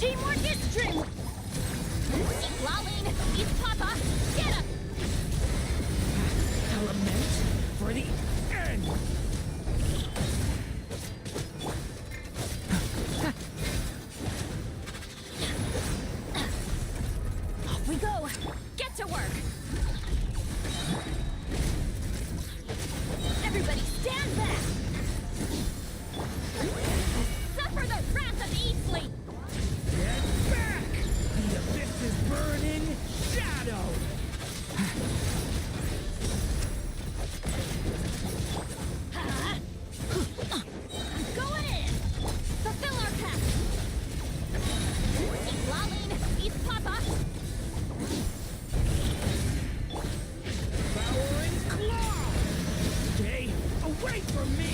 Speaker 10: Teamwork is dreamwork. Lolene, he's Papa. Get him.
Speaker 4: Element for the end.
Speaker 10: Off we go. Get to work. Everybody stand back. Suffer the wrath of Eastleigh.
Speaker 4: Get back! The abyss's burning shadow!
Speaker 10: Going in! Fulfill our pact! Lolene, East Papa!
Speaker 4: Devouring claw! Stay away from me!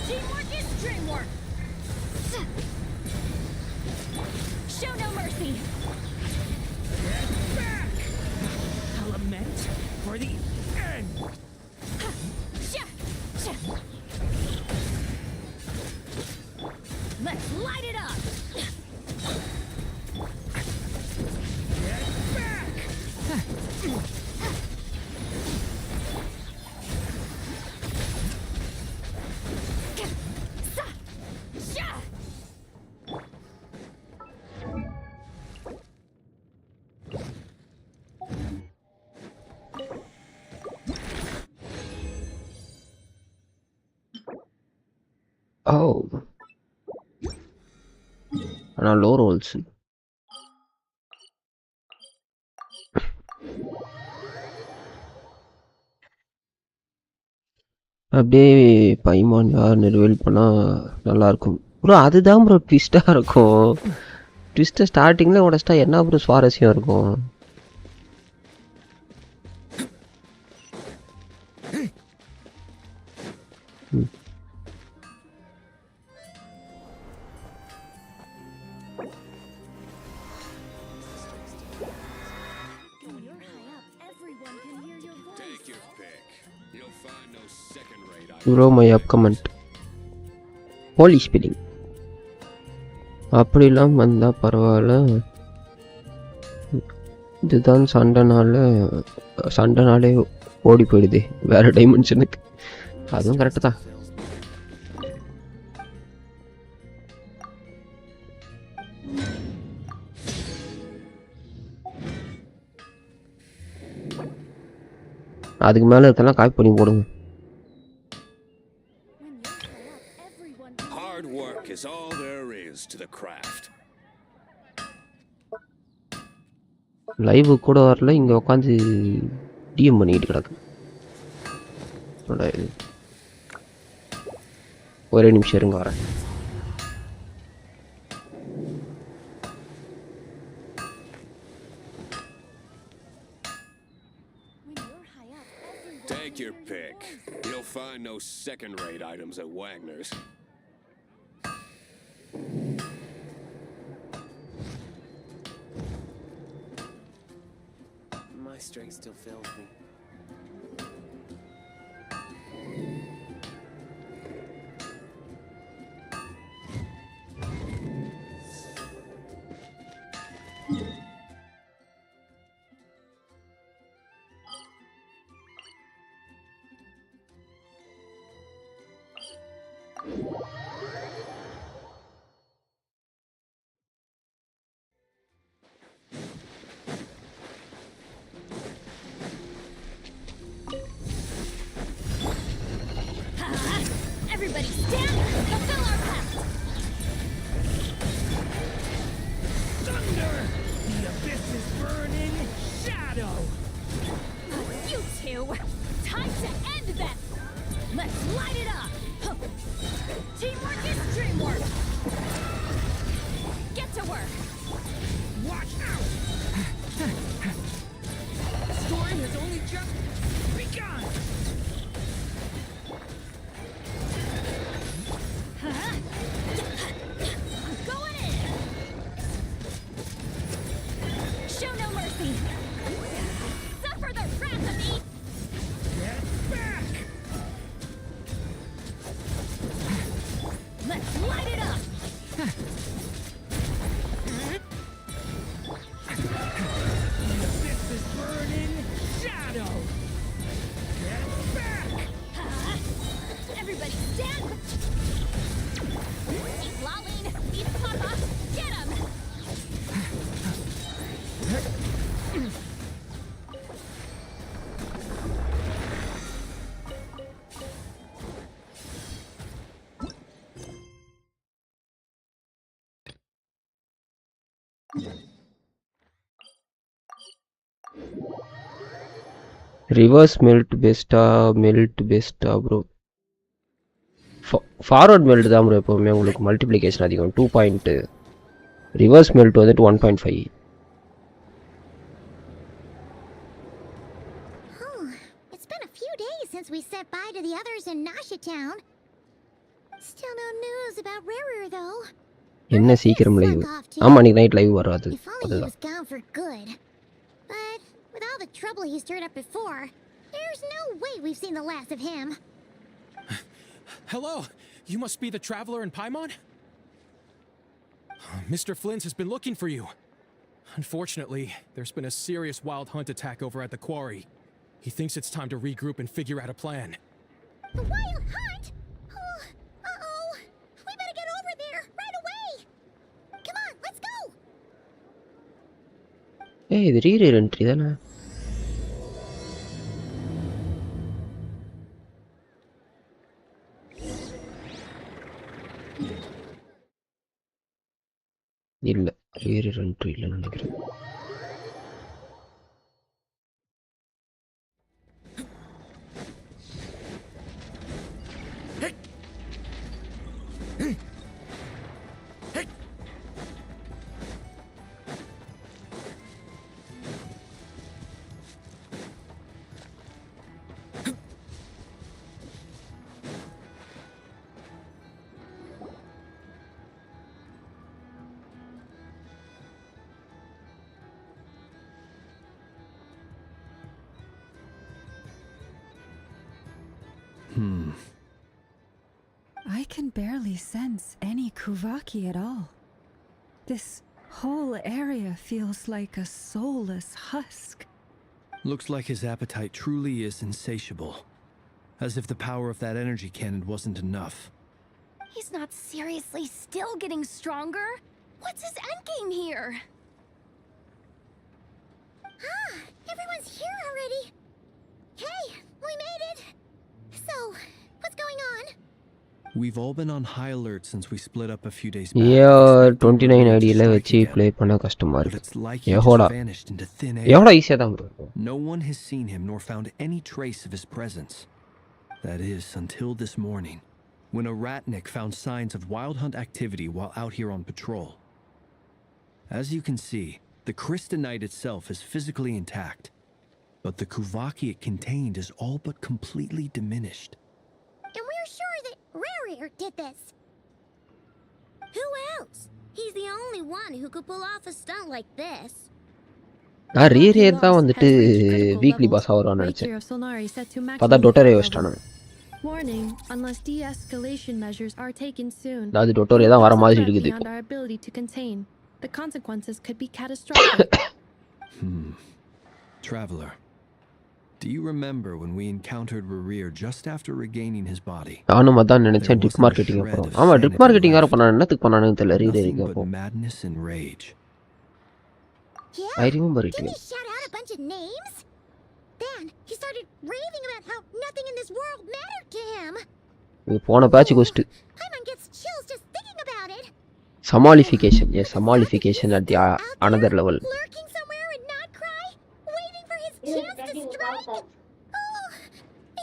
Speaker 10: Teamwork is dreamwork! Show no mercy!
Speaker 4: Get back! Element for the end!
Speaker 10: Let's light it up!
Speaker 4: Get back!
Speaker 1: Oh. ஆனா low Rolle's. அப்படியே பைமான் யாருன்னு reveal பண்ணா நல்லா இருக்கும் bro. அதுதான் bro ட்விஸ்டா இருக்கும். ட்விஸ்ட்டை ஸ்டார்டிங்ல உடச்சிட்டா என்ன ப்ரோ சுவாரஸ்யம் இருக்கும்? Bro, my up comment. Holy spelling. அப்படிலாம் வந்தா பரவாயில்ல. இதுதான் சண்டைனாலே ஓடி போயிடுது வேற டைமென்ஷனுக்கு. அதுவும் கரெக்டு தான். அதுக்கு மேலே இருக்கலாம் காப்பி பண்ணி போடுங்க.
Speaker 2: Hard work is all there is to the craft.
Speaker 1: Live கூட வரல, இங்க உட்காந்து டிஎம் பண்ணிட்டு கிடக்கு. ஒரே நிமிஷம் இருங்க வரேன்.
Speaker 15: can raid items at Wagner's.
Speaker 16: My strength still fails me.
Speaker 12: Everybody stand! Fulfill our pact!
Speaker 4: Thunder! The abyss is burning! Shadow!
Speaker 12: You two! Time to end them! Let's light it up! Teamwork is dreamwork! Get to work!
Speaker 4: Watch out! The story has only just begun!
Speaker 12: I'm going in! Show no mercy! Suffer the wrath of me!
Speaker 4: Get back!
Speaker 12: Let's light it up!
Speaker 4: The abyss is burning! Shadow! Get back!
Speaker 12: Everybody stand! Keep lolling! Keep papa! Get him!
Speaker 1: Reverse melt best bro. Forward melt தான் bro எப்பவுமே உங்களுக்கு multiplication அதிகம் 2. Reverse melt வந்துட்டு 1.5.
Speaker 5: It's been a few days since we said bye to the others in Nasha Town. Still no news about Rarer though.
Speaker 1: என்ன சீக்கிரம் live ஆமா இன்னைக்கு night live வராது
Speaker 5: If only he
Speaker 1: அதுதான்
Speaker 5: was gone for good. But with all the trouble he stirred up before, there's no way we've seen the last of him.
Speaker 11: Hello, you must be the traveler in Paimon? Mr. Flint has been looking for you. Unfortunately, there's been a serious wild hunt attack over at the quarry. He thinks it's time to regroup and figure out a plan.
Speaker 5: The wild hunt? Oh, uh-oh. We better get over there right away. Come on, let's go.
Speaker 1: ஏய் இது ரீரேர் entry தானே இல்ல ரீரேர் entry இல்லைன்னு நினைக்கிறேன்
Speaker 17: I can barely sense any Kuvaki at all. This whole area feels like a soulless husk.
Speaker 18: Looks like his appetite truly is insatiable. As if the power of that energy cannon wasn't enough.
Speaker 12: He's not seriously still getting stronger? What's his endgame here?
Speaker 5: Ah, everyone's here already. Hey, we made it. So, what's going on?
Speaker 18: We've all been on high alert since we split up a few days back.
Speaker 1: Yeah, 29 ஐடியில வச்சு play பண்ண கஷ்டமா இருக்கு எஹோடா எஹோடா ஈஸியா தான் bro
Speaker 18: No one has seen him nor found any trace of his presence. That is until this morning, when a ratnik found signs of wild hunt activity while out here on patrol. As you can see, the crystalline itself is physically intact, but the Kuvaki it contained is all but completely diminished.
Speaker 5: And we're sure Rear did this.
Speaker 12: Who else? He's the only one who could pull off a stunt like this.
Speaker 1: ரீரேர் தான் வந்துட்டு weekly pass ஆவறான்னு நினைச்சேன். பார்த்தா டொட்டரே வச்சிட்டானுங்க.
Speaker 19: Warning, unless de-escalation measures are taken soon.
Speaker 1: அது டொட்டரே தான் வர மாதிரி இருக்குது
Speaker 19: beyond our ability to contain. The consequences could be catastrophic.
Speaker 18: Traveler, do you remember when we encountered Rerir just after regaining his body?
Speaker 1: நானும் அதான் நினைச்சேன் ட்ரிக் மார்க்கெட்டிங் அப்புறம். ஆமா ட்ரிக் மார்க்கெட்டிங் யார பண்ணானே என்னத்துக்கு பண்ணானே தெரியல ரீரேரிங் அப்போ.
Speaker 18: Madness and rage.
Speaker 5: Yeah,
Speaker 1: I remember it.
Speaker 5: Didn't he shout out a bunch of names? Then he started raving about how nothing in this world mattered to him.
Speaker 1: இது போன patch ghost.
Speaker 5: Paimon gets chills just thinking about it.
Speaker 1: Samalification. Yes, samalification at the another level.
Speaker 5: Lurking somewhere and not cry, waiting for his chance to strike. Oh,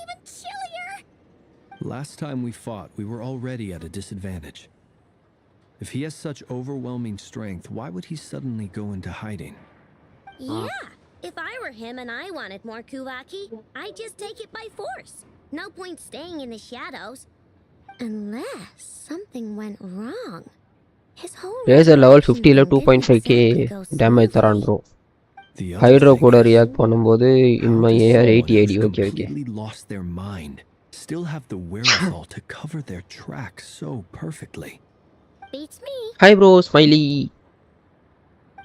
Speaker 5: even chillier.
Speaker 18: Last time we fought, we were already at a disadvantage. If he has such overwhelming strength, why would he suddenly go into hiding?
Speaker 12: Yeah, if I were him and I wanted more Kuvaki, I'd just take it by force. No point staying in the shadows. Unless something went wrong. His whole
Speaker 1: laser level 50 ல 2.5k damage தரான் bro. Hydro கூட react பண்ணும்போது in my AR 80 AD okay.
Speaker 18: Lost their mind. Still have the wherewithal to cover their tracks so perfectly.
Speaker 12: Beats me.
Speaker 1: Hi bro, smiley.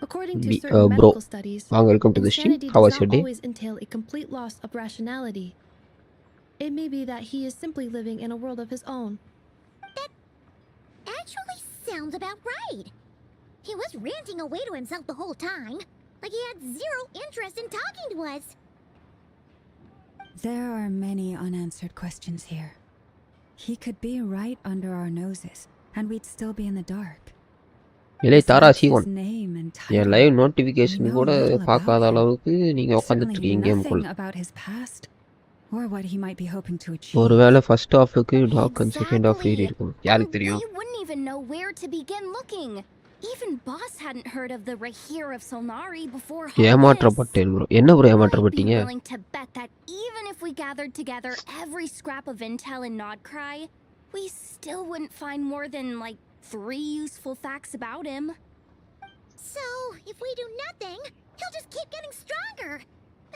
Speaker 19: According to certain medical studies,
Speaker 1: welcome to the stream. How was your day?
Speaker 19: Always entail a complete loss of rationality. It may be that he is simply living in a world of his own.
Speaker 5: That actually sounds about right. He was ranting away to himself the whole time, like he had zero interest in talking to us.
Speaker 17: There are many unanswered questions here. He could be right under our noses, and we'd still be in the dark.
Speaker 1: இல்லை தாரா சீவன் என் live notification கூட பார்க்காத அளவுக்கு நீங்க உட்கார்ந்துட்டு இருக்கீங்க கேம்குள்ள. ஒருவேளை ஃபர்ஸ்ட் ஹாஃப்க்கு talk and second half read இருக்கும் யாருக்கு தெரியும்.
Speaker 10: You wouldn't even know where to begin looking. Even boss hadn't heard of the Rahir of Solnari before.
Speaker 1: ஏமாற்றப்பட்டேன் bro. என்ன bro ஏமாற்றப்பட்டீங்க?
Speaker 10: I'm willing to bet that even if we gathered together every scrap of intel in Nodcry, we still wouldn't find more than like 3 useful facts about him.
Speaker 5: So, if we do nothing, he'll just keep getting stronger.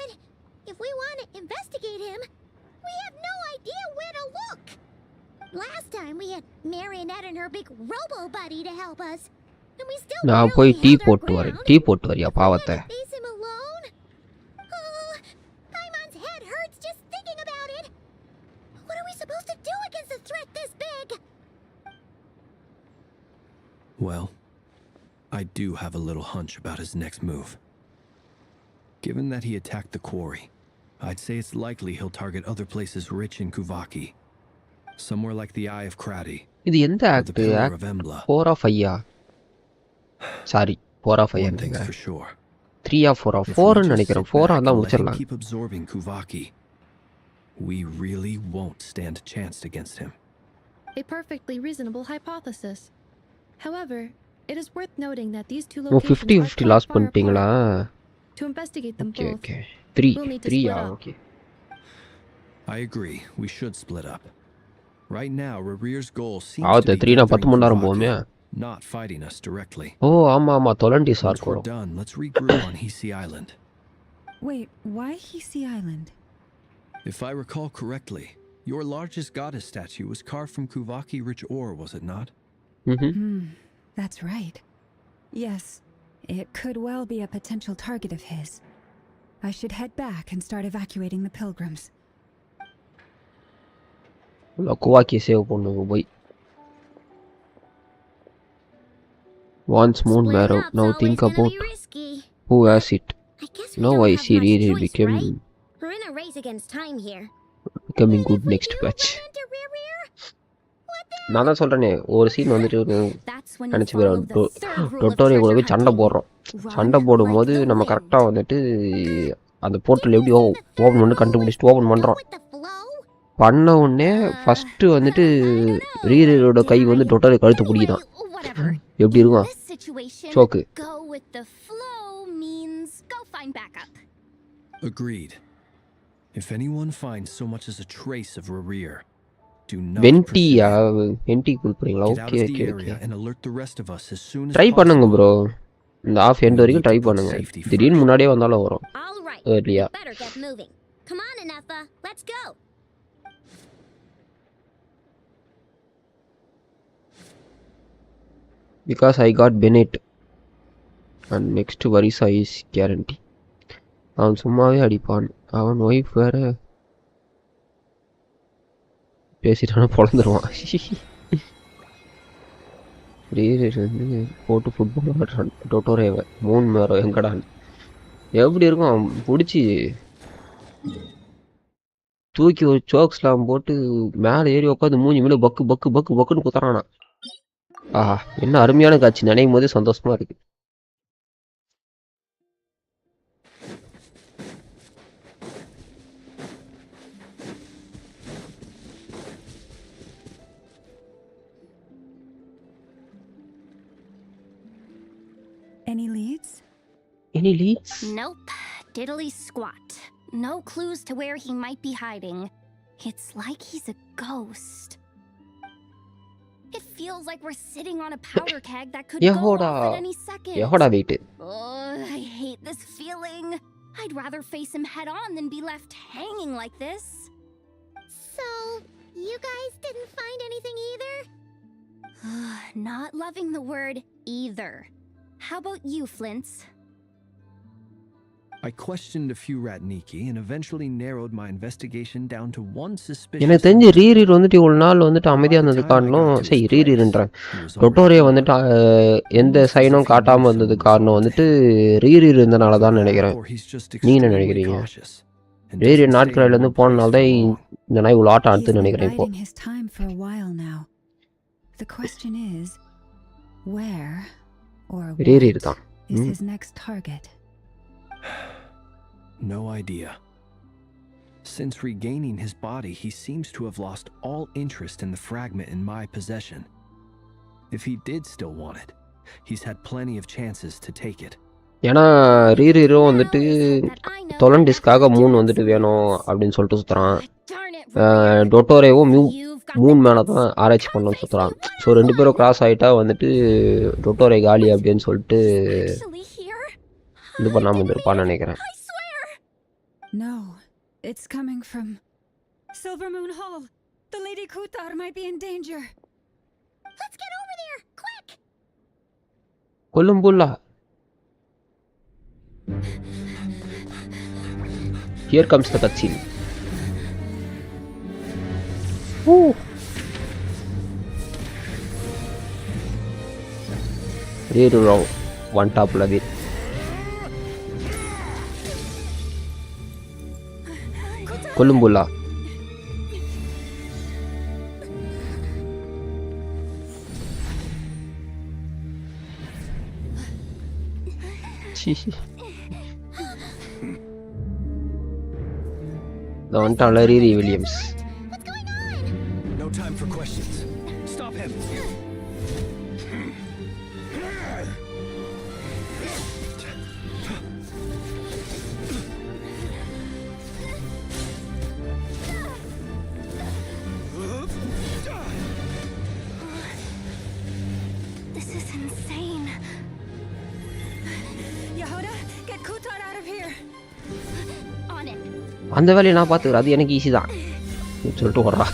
Speaker 5: And if we want to investigate him, we have no idea where to look. Last time we had Marionette and her big robo buddy to help us. And we still
Speaker 1: நான் போய் tea போட்டு வரேன். Tea போட்டு வரியா பாவத்தை?
Speaker 5: Face him alone. Oh, Paimon's head hurts just thinking about it. What are we supposed to do against a threat this big?
Speaker 18: Well, I do have a little hunch about his next move. Given that he attacked the quarry, I'd say it's likely he'll target other places rich in Kuvaki. Somewhere like the Eye of Krati.
Speaker 1: இது எந்த act? 4 of 5. Sorry 4 of 5
Speaker 18: நினைக்கிறேன். For sure.
Speaker 1: 3 of 4 4 ன்னு நினைக்கிறேன். 4 ஆ தான் முடிச்சிரலாம்.
Speaker 18: Keep absorbing Kuvaki. We really won't stand a chance against him.
Speaker 19: A perfectly reasonable hypothesis. However, it is worth noting that these two locations
Speaker 1: 50-50 loss பண்ணிட்டீங்களா?
Speaker 19: To investigate them both.
Speaker 1: Okay. 3 okay.
Speaker 18: I agree. We should split up. Right now, Rerir's goal seems to be
Speaker 1: 3 10 மணி நேரம் போகுமே.
Speaker 18: Not fighting us directly.
Speaker 1: Oh, ஆமா தொலண்டி sir கூட.
Speaker 18: We're done. Let's regroup on Hisi Island.
Speaker 17: Wait, why Hisi Island?
Speaker 18: If I recall correctly, your largest goddess statue was carved from Kuvaki rich ore, was it not?
Speaker 17: That's right. Yes, it could well be a potential target of his. I should head back and start evacuating the pilgrims.
Speaker 1: Kuvaki save பண்ணுங்க போய். Once moon marrow. Now think about who has it. Now I see really becoming
Speaker 12: We're in a race against time here.
Speaker 1: Becoming good next batch. நான் தான் சொல்றேனே ஒரு scene வந்துட்டு நினைச்சு டொட்டோரியா கூட போய் சண்டை போடுறோம். சண்டை போடும்போது நம்ம கரெக்டாக வந்துட்டு அந்த போர்ட்டல் எப்படி ஓப்பன் பண்ணி கண்டுபிடிச்சிட்டு ஓப்பன் பண்ணுறோம். பண்ண உடனே ஃபஸ்ட்டு வந்துட்டு ரீரோட கை வந்து டொட்டோரியா கழுத்து பிடிக்குதான். எப்படி இருக்கும் சோக்கு.
Speaker 18: Agreed. If anyone finds so much as a trace of Rerir, Do not
Speaker 1: வென்டியா
Speaker 18: pursue.
Speaker 1: Wendy கொடுக்குறீங்களா?
Speaker 18: Get out
Speaker 1: okay
Speaker 18: of the
Speaker 1: okay
Speaker 18: area
Speaker 1: okay.
Speaker 18: and alert the rest of us as soon as
Speaker 1: try பண்ணுங்க
Speaker 18: possible.
Speaker 1: Bro. இந்த of end
Speaker 18: We
Speaker 1: வரைக்கும்
Speaker 18: need
Speaker 1: try
Speaker 18: to put
Speaker 1: பண்ணுங்க.
Speaker 18: safety
Speaker 1: திடீர்னு
Speaker 18: first.
Speaker 1: முன்னாடியே வந்தாலும் வரும்.
Speaker 5: All right,
Speaker 1: ஏர்லியா.
Speaker 5: better get moving. Come on, Anetha, let's go.
Speaker 1: Because I got Bennett and next Varisa is guarantee. அவன் சும்மாவே அடிப்பான். அவன் ஒய்ஃப் வேற பேசிட்டான பொழந்துருவான். வந்து போட்டு ஃபுட்பால் ஆடுறான் டொட்டோரேவை 3 மணி நேரம் எங்கடான் எப்படி இருக்கும் அவன் பிடிச்சி தூக்கி ஒரு சோக்ஸ்லாம் போட்டு மேலே ஏறி உட்காந்து மூஞ்சி மேலே பக்கு பக்கு பக்கு பக்குன்னு குத்துறானா. ஆஹா என்ன அருமையான காட்சி, நினைக்கும் போதே சந்தோஷமா இருக்கு.
Speaker 17: Any leads?
Speaker 1: Any leads?
Speaker 10: Nope. Diddly squat. No clues to where he might be hiding. It's like he's a ghost. It feels like we're sitting on a powder keg that could go off at any second.
Speaker 1: Yehoda wait.
Speaker 10: Oh, I hate this feeling. I'd rather face him head on than be left hanging like this.
Speaker 5: So, you guys didn't find anything either?
Speaker 10: Not loving the word either. How about you, Flints?
Speaker 18: I questioned a few Ratniki and eventually narrowed my investigation down to one suspicious.
Speaker 1: எனக்கு தெரிஞ்சு ரீரீர் வந்துட்டு இவ்வளோ நாள் வந்துட்டு அமைதியாக இருந்தது காரணம் சரி ரீரீர்ன்றேன் டொட்டோரியை வந்துட்டு எந்த சைனும் காட்டாமல் இருந்தது காரணம் வந்துட்டு ரீரீர் இருந்தனால தான் நினைக்கிறேன். நீ என்ன நினைக்கிறீங்க? ரீரீர் நாட்கரையிலேருந்து போனனால தான் இந்த நாய் இவ்வளோ ஆட்டம் அடுத்து நினைக்கிறேன். இப்போ ரீரீர் தான்.
Speaker 18: No idea. Since regaining his body, he seems to have lost all interest in the fragment in my possession. If he did still want it, he's had plenty of chances to take it.
Speaker 1: ஏன்னா ரீரீரும் வந்துட்டு தொலண்டிஸ்க்காக 3 வந்துட்டு வேணும் அப்படின்னு சொல்லிட்டு சுற்றுறான். டொட்டோரேவும் Moon மேலே தான் ஆராய்ச்சி பண்ணணும்னு சுற்றுறான். ஸோ 2 பேரும் கிராஸ் ஆகிட்டா வந்துட்டு டொட்டோரே காலி அப்படின்னு சொல்லிட்டு இது பண்ணாமல் இருந்திருப்பான்னு நினைக்கிறேன்.
Speaker 17: No, it's coming from Silver Moon Hall. The Lady Kutar might be in danger.
Speaker 5: Let's get over there, quick!
Speaker 1: Kolumbulla. Here comes the cutscene. Woo! Rear row, one top of it. Kolumbulla. The one Riri Williams.
Speaker 18: No time for questions. Stop him.
Speaker 10: This is insane.
Speaker 17: Yehoda, get Kutar out of here.
Speaker 10: On it.
Speaker 1: அந்த வேலையை நான் பார்த்துக்கிறேன், அது எனக்கு easy தான் சொல்லிட்டு வர்றா.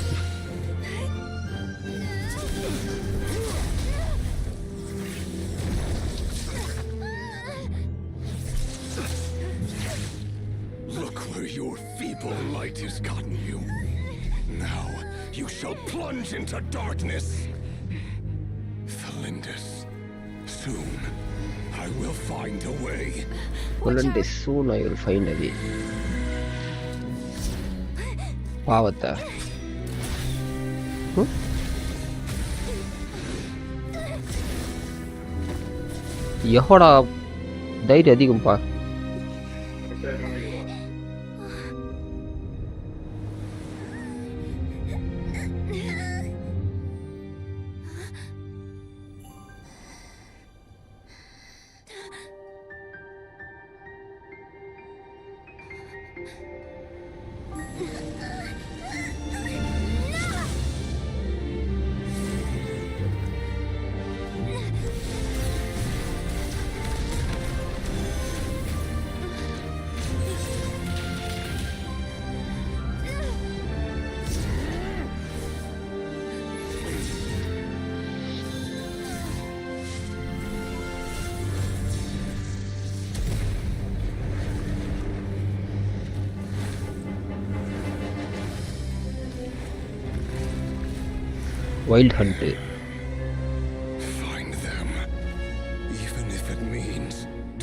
Speaker 2: Look where your feeble light has gotten you. Now you shall plunge into darkness. Felindis, soon I will find a way.
Speaker 1: Felindis, soon I will find a way. பாவத்தை யஹோடா தைரியம் அதிகம்பா. Wild Hunt.
Speaker 2: Find them, even if it means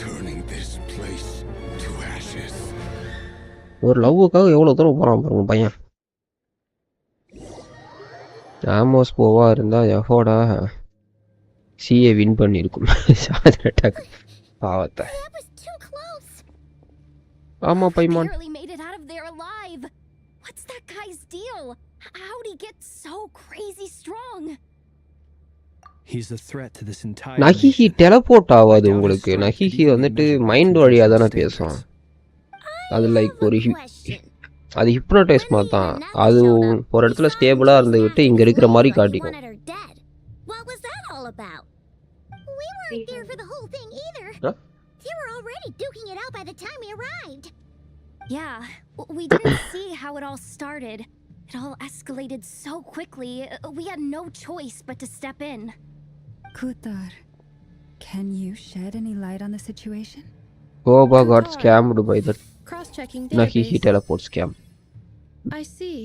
Speaker 2: turning this place to ashes.
Speaker 1: ஒரு லவ்வுக்காக எவ்வளோ தூரம் போகிறான் பாருங்க பையன். Amos போவா இருந்தால் எஃபோடா சிஏ வின் பண்ணியிருக்கும். சார்ஜர் அட்டாக் பாவத்தை. ஆமா பைமான்.
Speaker 10: Barely made it out of there alive. What's that guy's deal? How'd he get so crazy strong?
Speaker 18: He's a threat to this entire
Speaker 1: நஹிஹி டெலபோர்ட் ஆகாது உங்களுக்கு. நஹிஹி வந்துட்டு மைண்ட் வழியாக தானே பேசும். அது லைக் ஒரு அது ஹிப்னோடைஸ் மாதிரி தான். அது ஒரு இடத்துல ஸ்டேபிளாக இருந்துக்கிட்டு இங்கே இருக்கிற மாதிரி காட்டிக்கும்.
Speaker 5: What was that all about? We weren't there for the whole thing either. They were already duking it out by the time we arrived.
Speaker 10: Yeah, we didn't see how it all started. It all escalated so quickly. We had no choice but to step in.
Speaker 17: Kutar, can you shed any light on the situation?
Speaker 1: Boba got scammed by the
Speaker 19: Cross-checking
Speaker 1: Nahihi
Speaker 19: database.
Speaker 1: teleport scam.
Speaker 19: I see.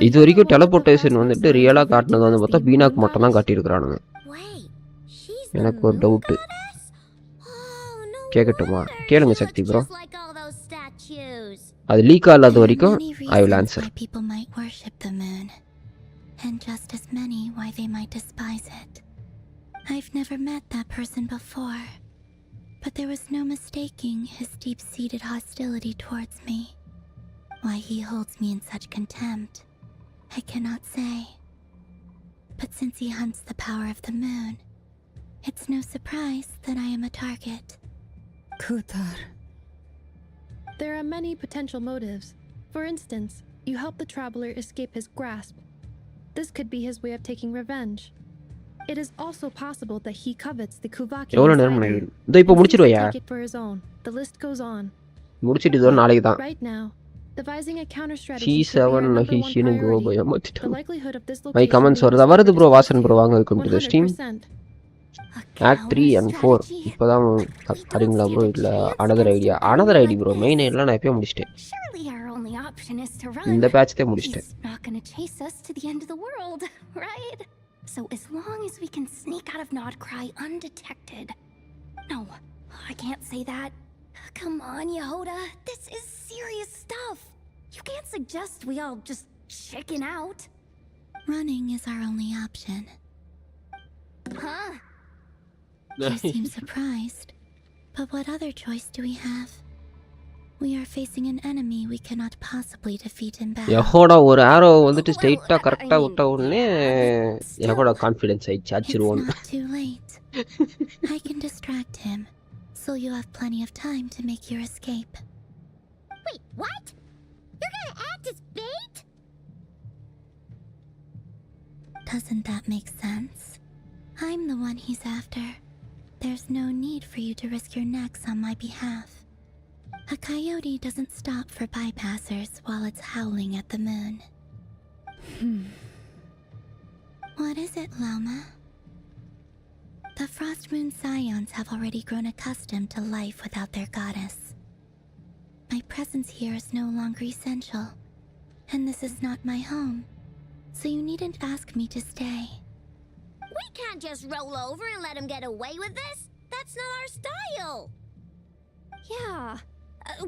Speaker 1: இது வரைக்கும் teleportation வந்துட்டு ரியலாக காட்டினது வந்து பார்த்தா பீனாக்கு மட்டும் தான் காட்டியிருக்கிறானுங்க. எனக்கு ஒரு டவுட்டு கேட்கட்டுமா? கேளுங்க சக்தி ப்ரோ. அது லீக் ஆகாத வரைக்கும் I will answer.
Speaker 5: People might worship the moon, and just as many why they might despise it. I've never met that person before, but there was no mistaking his deep-seated hostility towards me. Why he holds me in such contempt, I cannot say. But since he hunts the power of the moon, it's no surprise that I am a target.
Speaker 17: Kutar.
Speaker 19: There are many potential motives. For instance, you help the traveler escape his grasp. This could be his way of taking revenge. It is also possible that he covets the Kuvaki take it for his own. The list goes on. Right now, devising a counter strategy should be our number one priority. The likelihood of this
Speaker 1: My
Speaker 19: location
Speaker 1: comments
Speaker 19: being
Speaker 1: வருது bro.
Speaker 19: discovered
Speaker 1: Vasan bro வாங்க welcome to the stream.
Speaker 19: 100%.
Speaker 1: Act 3 and 4 இப்போதான் வரீங்களா bro? இல்லை another ID bro. Main ஐடியெலாம் நான் எப்போயும் முடிச்சிட்டேன்.
Speaker 10: Surely our only option is to run.
Speaker 1: இந்த பேட்ச்தே முடிச்சிட்டேன்.
Speaker 10: He's not gonna chase us to the end of the world, right? So as long as we can sneak out of Nodcry undetected. No, I can't say that. Come on, Yehoda. This is serious stuff. You can't suggest we all just chicken out.
Speaker 5: Running is our only option.
Speaker 10: Huh?
Speaker 5: You seem surprised. But what other choice do we have? We are facing an enemy we cannot possibly defeat in battle.
Speaker 1: யஹோடா ஒரு ஆரோ வந்துட்டு ஸ்ட்ரைட்டா கரெக்ட்டா விட்ட உடனே யஹோடா confidence ஆயிடுச்சு. அடிச்சிருவோம்.
Speaker 5: It's not too late. I can distract him, so you have plenty of time to make your escape.
Speaker 12: Wait, what? You're gonna act as bait?
Speaker 5: Doesn't that make sense? I'm the one he's after. There's no need for you to risk your necks on my behalf. A coyote doesn't stop for bypassers while it's howling at the moon. What is it, Loma? The Frost Moon Scions have already grown accustomed to life without their goddess. My presence here is no longer essential, and this is not my home, so you needn't ask me to stay.
Speaker 12: We can't just roll over and let him get away with this. That's not our style.
Speaker 10: Yeah.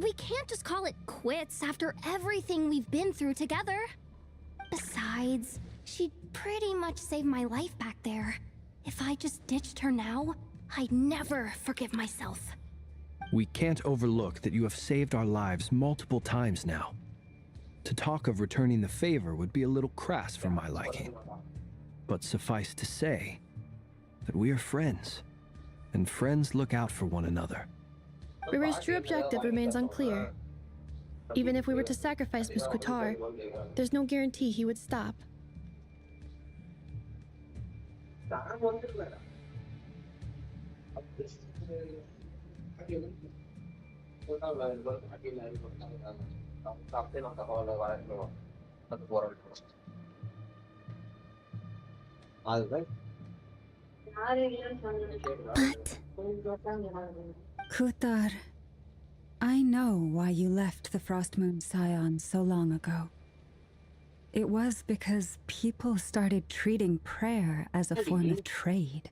Speaker 10: We can't just call it quits after everything we've been through together. Besides, she pretty much saved my life back there. If I just ditched her now, I'd never forgive myself.
Speaker 18: We can't overlook that you have saved our lives multiple times now. To talk of returning the favor would be a little crass for my liking. But suffice to say that we are friends, and friends look out for one another.
Speaker 19: River's true objective remains unclear. Even if we were to sacrifice Miss Kutar, there's no guarantee he would stop.
Speaker 17: Kutar, I know why you left the Frost Moon Scion so long ago. it was because people started treating prayer as a form of trade.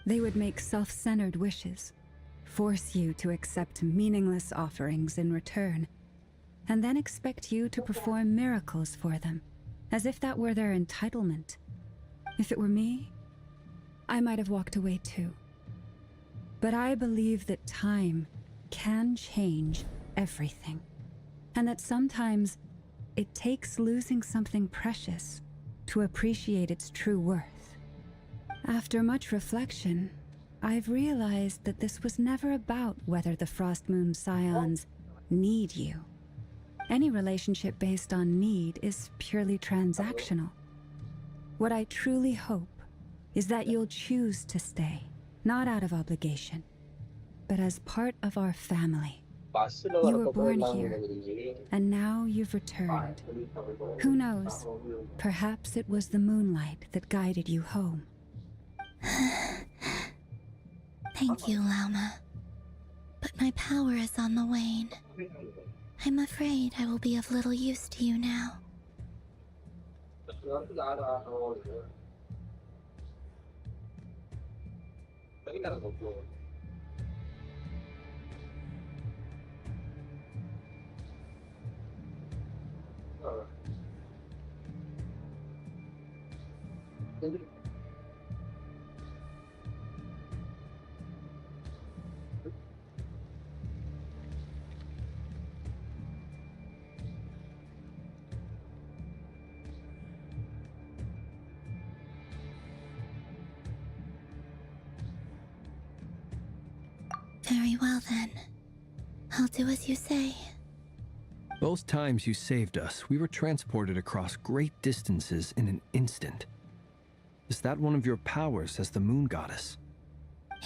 Speaker 17: They would make self-centered wishes, force you to accept meaningless offerings in return, and then expect you to perform miracles for them, as if that were their entitlement. If it were me, I might have walked away too. But I believe that time can change everything, and that sometimes it takes losing something precious to appreciate its true worth. After much reflection, I've realized that this was never about whether the Frostmoon Scions need you. Any relationship based on need is purely transactional. What I truly hope is that you'll choose to stay, not out of obligation, but as part of our family. You were born here, and now you've returned. Who knows? Perhaps it was the moonlight that guided you home.
Speaker 5: Thank you, Lauma. But my power is on the wane. I'm afraid I will be of little use to you now. Very well then. I'll do as you say.
Speaker 18: Both times you saved us, we were transported across great distances in an instant. Is that one of your powers as the moon goddess?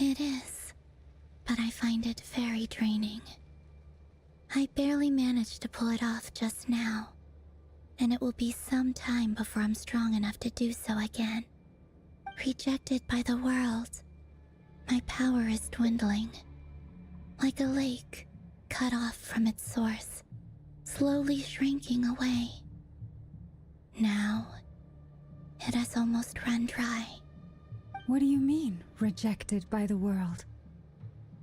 Speaker 5: It is, but I find it very draining. I barely managed to pull it off just now, and it will be some time before I'm strong enough to do so again. Rejected by the world, my power is dwindling. Like a lake, cut off from its source, slowly shrinking away. Now, it has almost run dry.
Speaker 17: What do you mean, rejected by the world?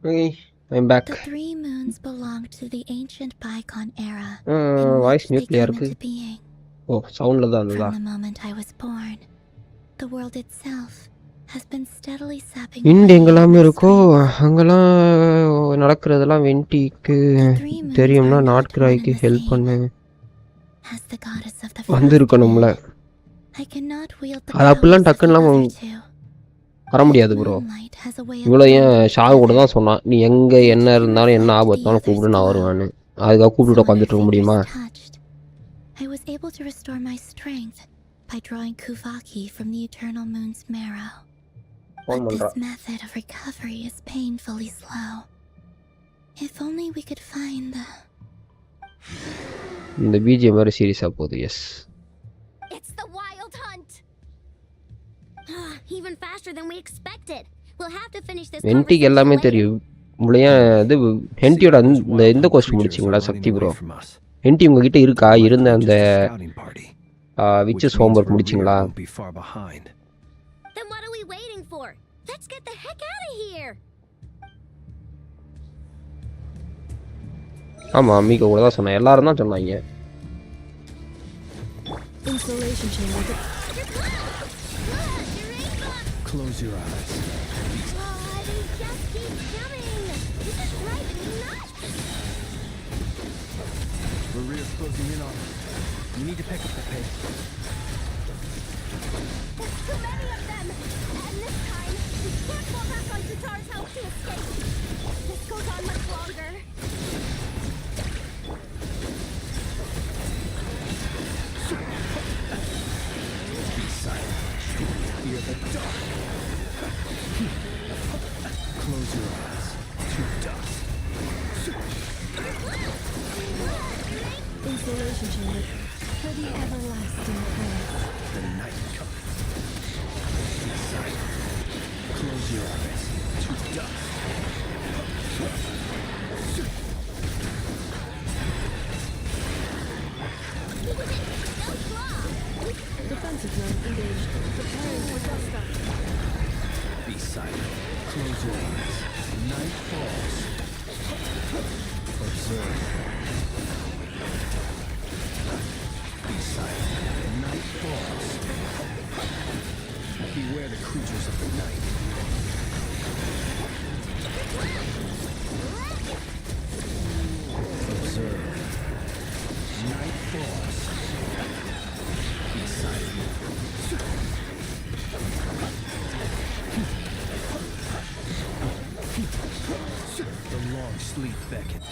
Speaker 1: Okay, I'm back.
Speaker 5: The 3 moons belonged to the ancient bygone era
Speaker 1: Voice
Speaker 5: in which
Speaker 1: mute
Speaker 5: they
Speaker 1: la
Speaker 5: came
Speaker 1: irukku.
Speaker 5: into being.
Speaker 1: Oh, sound la dhaan
Speaker 5: From
Speaker 1: irundha.
Speaker 5: the moment I was born, the world itself has been steadily sapping
Speaker 1: into
Speaker 5: away
Speaker 1: எங்கெல்லாமே
Speaker 5: my
Speaker 1: இருக்கோ அங்கெல்லாம் நடக்கிறதெல்லாம் வெண்டிக்கு தெரியும்னா நாட்கிராய்க்கு help பண்ணு
Speaker 5: as the goddess of the
Speaker 1: வந்திருக்கணும்ல.
Speaker 5: I cannot wield the
Speaker 1: அது அப்படிலாம்
Speaker 5: powers of the
Speaker 1: டக்குன்னு
Speaker 5: other two.
Speaker 1: வர முடியாது bro.
Speaker 5: Moonlight has a way of
Speaker 1: இவ்வளோ ஏன் ஷாவு கூட தான் சொன்னான், நீ எங்கே என்ன இருந்தாலும் என்ன ஆபத்தாலும் கூப்பிடு நான் வருவான்னு. அதுக்காக கூப்பிட்டு உட்காந்துட்டு இருக்க முடியுமா?
Speaker 5: I was able to restore my strength by drawing Kuvaki from the eternal moon's marrow. But this method of recovery is painfully slow. If only we could find the...
Speaker 1: இந்த பிஜிஎம் வேறு சீரியஸாக போகுது. Yes,
Speaker 10: It's the wild hunt. Even faster than we expected. We'll have to finish this
Speaker 1: ஹென்டிக்கு எல்லாமே தெரியும். இவ்வளோ ஏன் இது ஹென்டியோட இந்த கோர்ஸ் முடிச்சிங்களா சக்தி ப்ரோ? ஹென்டி உங்ககிட்ட இருக்கா? இருந்த அந்த விச்சஸ் ஹோம்வொர்க் முடிச்சிங்களா?
Speaker 10: Then what are we waiting for? Let's get the heck out of here.
Speaker 1: ஆமாம், அம்மிக்க கூட தான் சொன்னேன், எல்லாரும் தான் சொன்னாங்க.
Speaker 14: Installation chamber.
Speaker 18: Close your eyes.
Speaker 10: They just keep coming. This is driving me nuts.
Speaker 18: Maria's closing in on us. You need to pick up the pace.
Speaker 10: There's too many of them. And this time, we can't fall back on Guitar's house to escape. This goes on much longer.
Speaker 18: Be silent. Fear the dark. Close your eyes. To dust.
Speaker 14: Installation chamber.
Speaker 17: For the everlasting praise.
Speaker 18: The night comes. Be silent. Close your eyes. To dust.
Speaker 10: So slow.
Speaker 13: discipline engaged. Preparing for chasca.
Speaker 18: Be silent. Close your eyes. Night falls. Observe. Be silent. Night falls. Beware the creatures of the night. Observe. Night falls. Be silent. The long sleep beckon.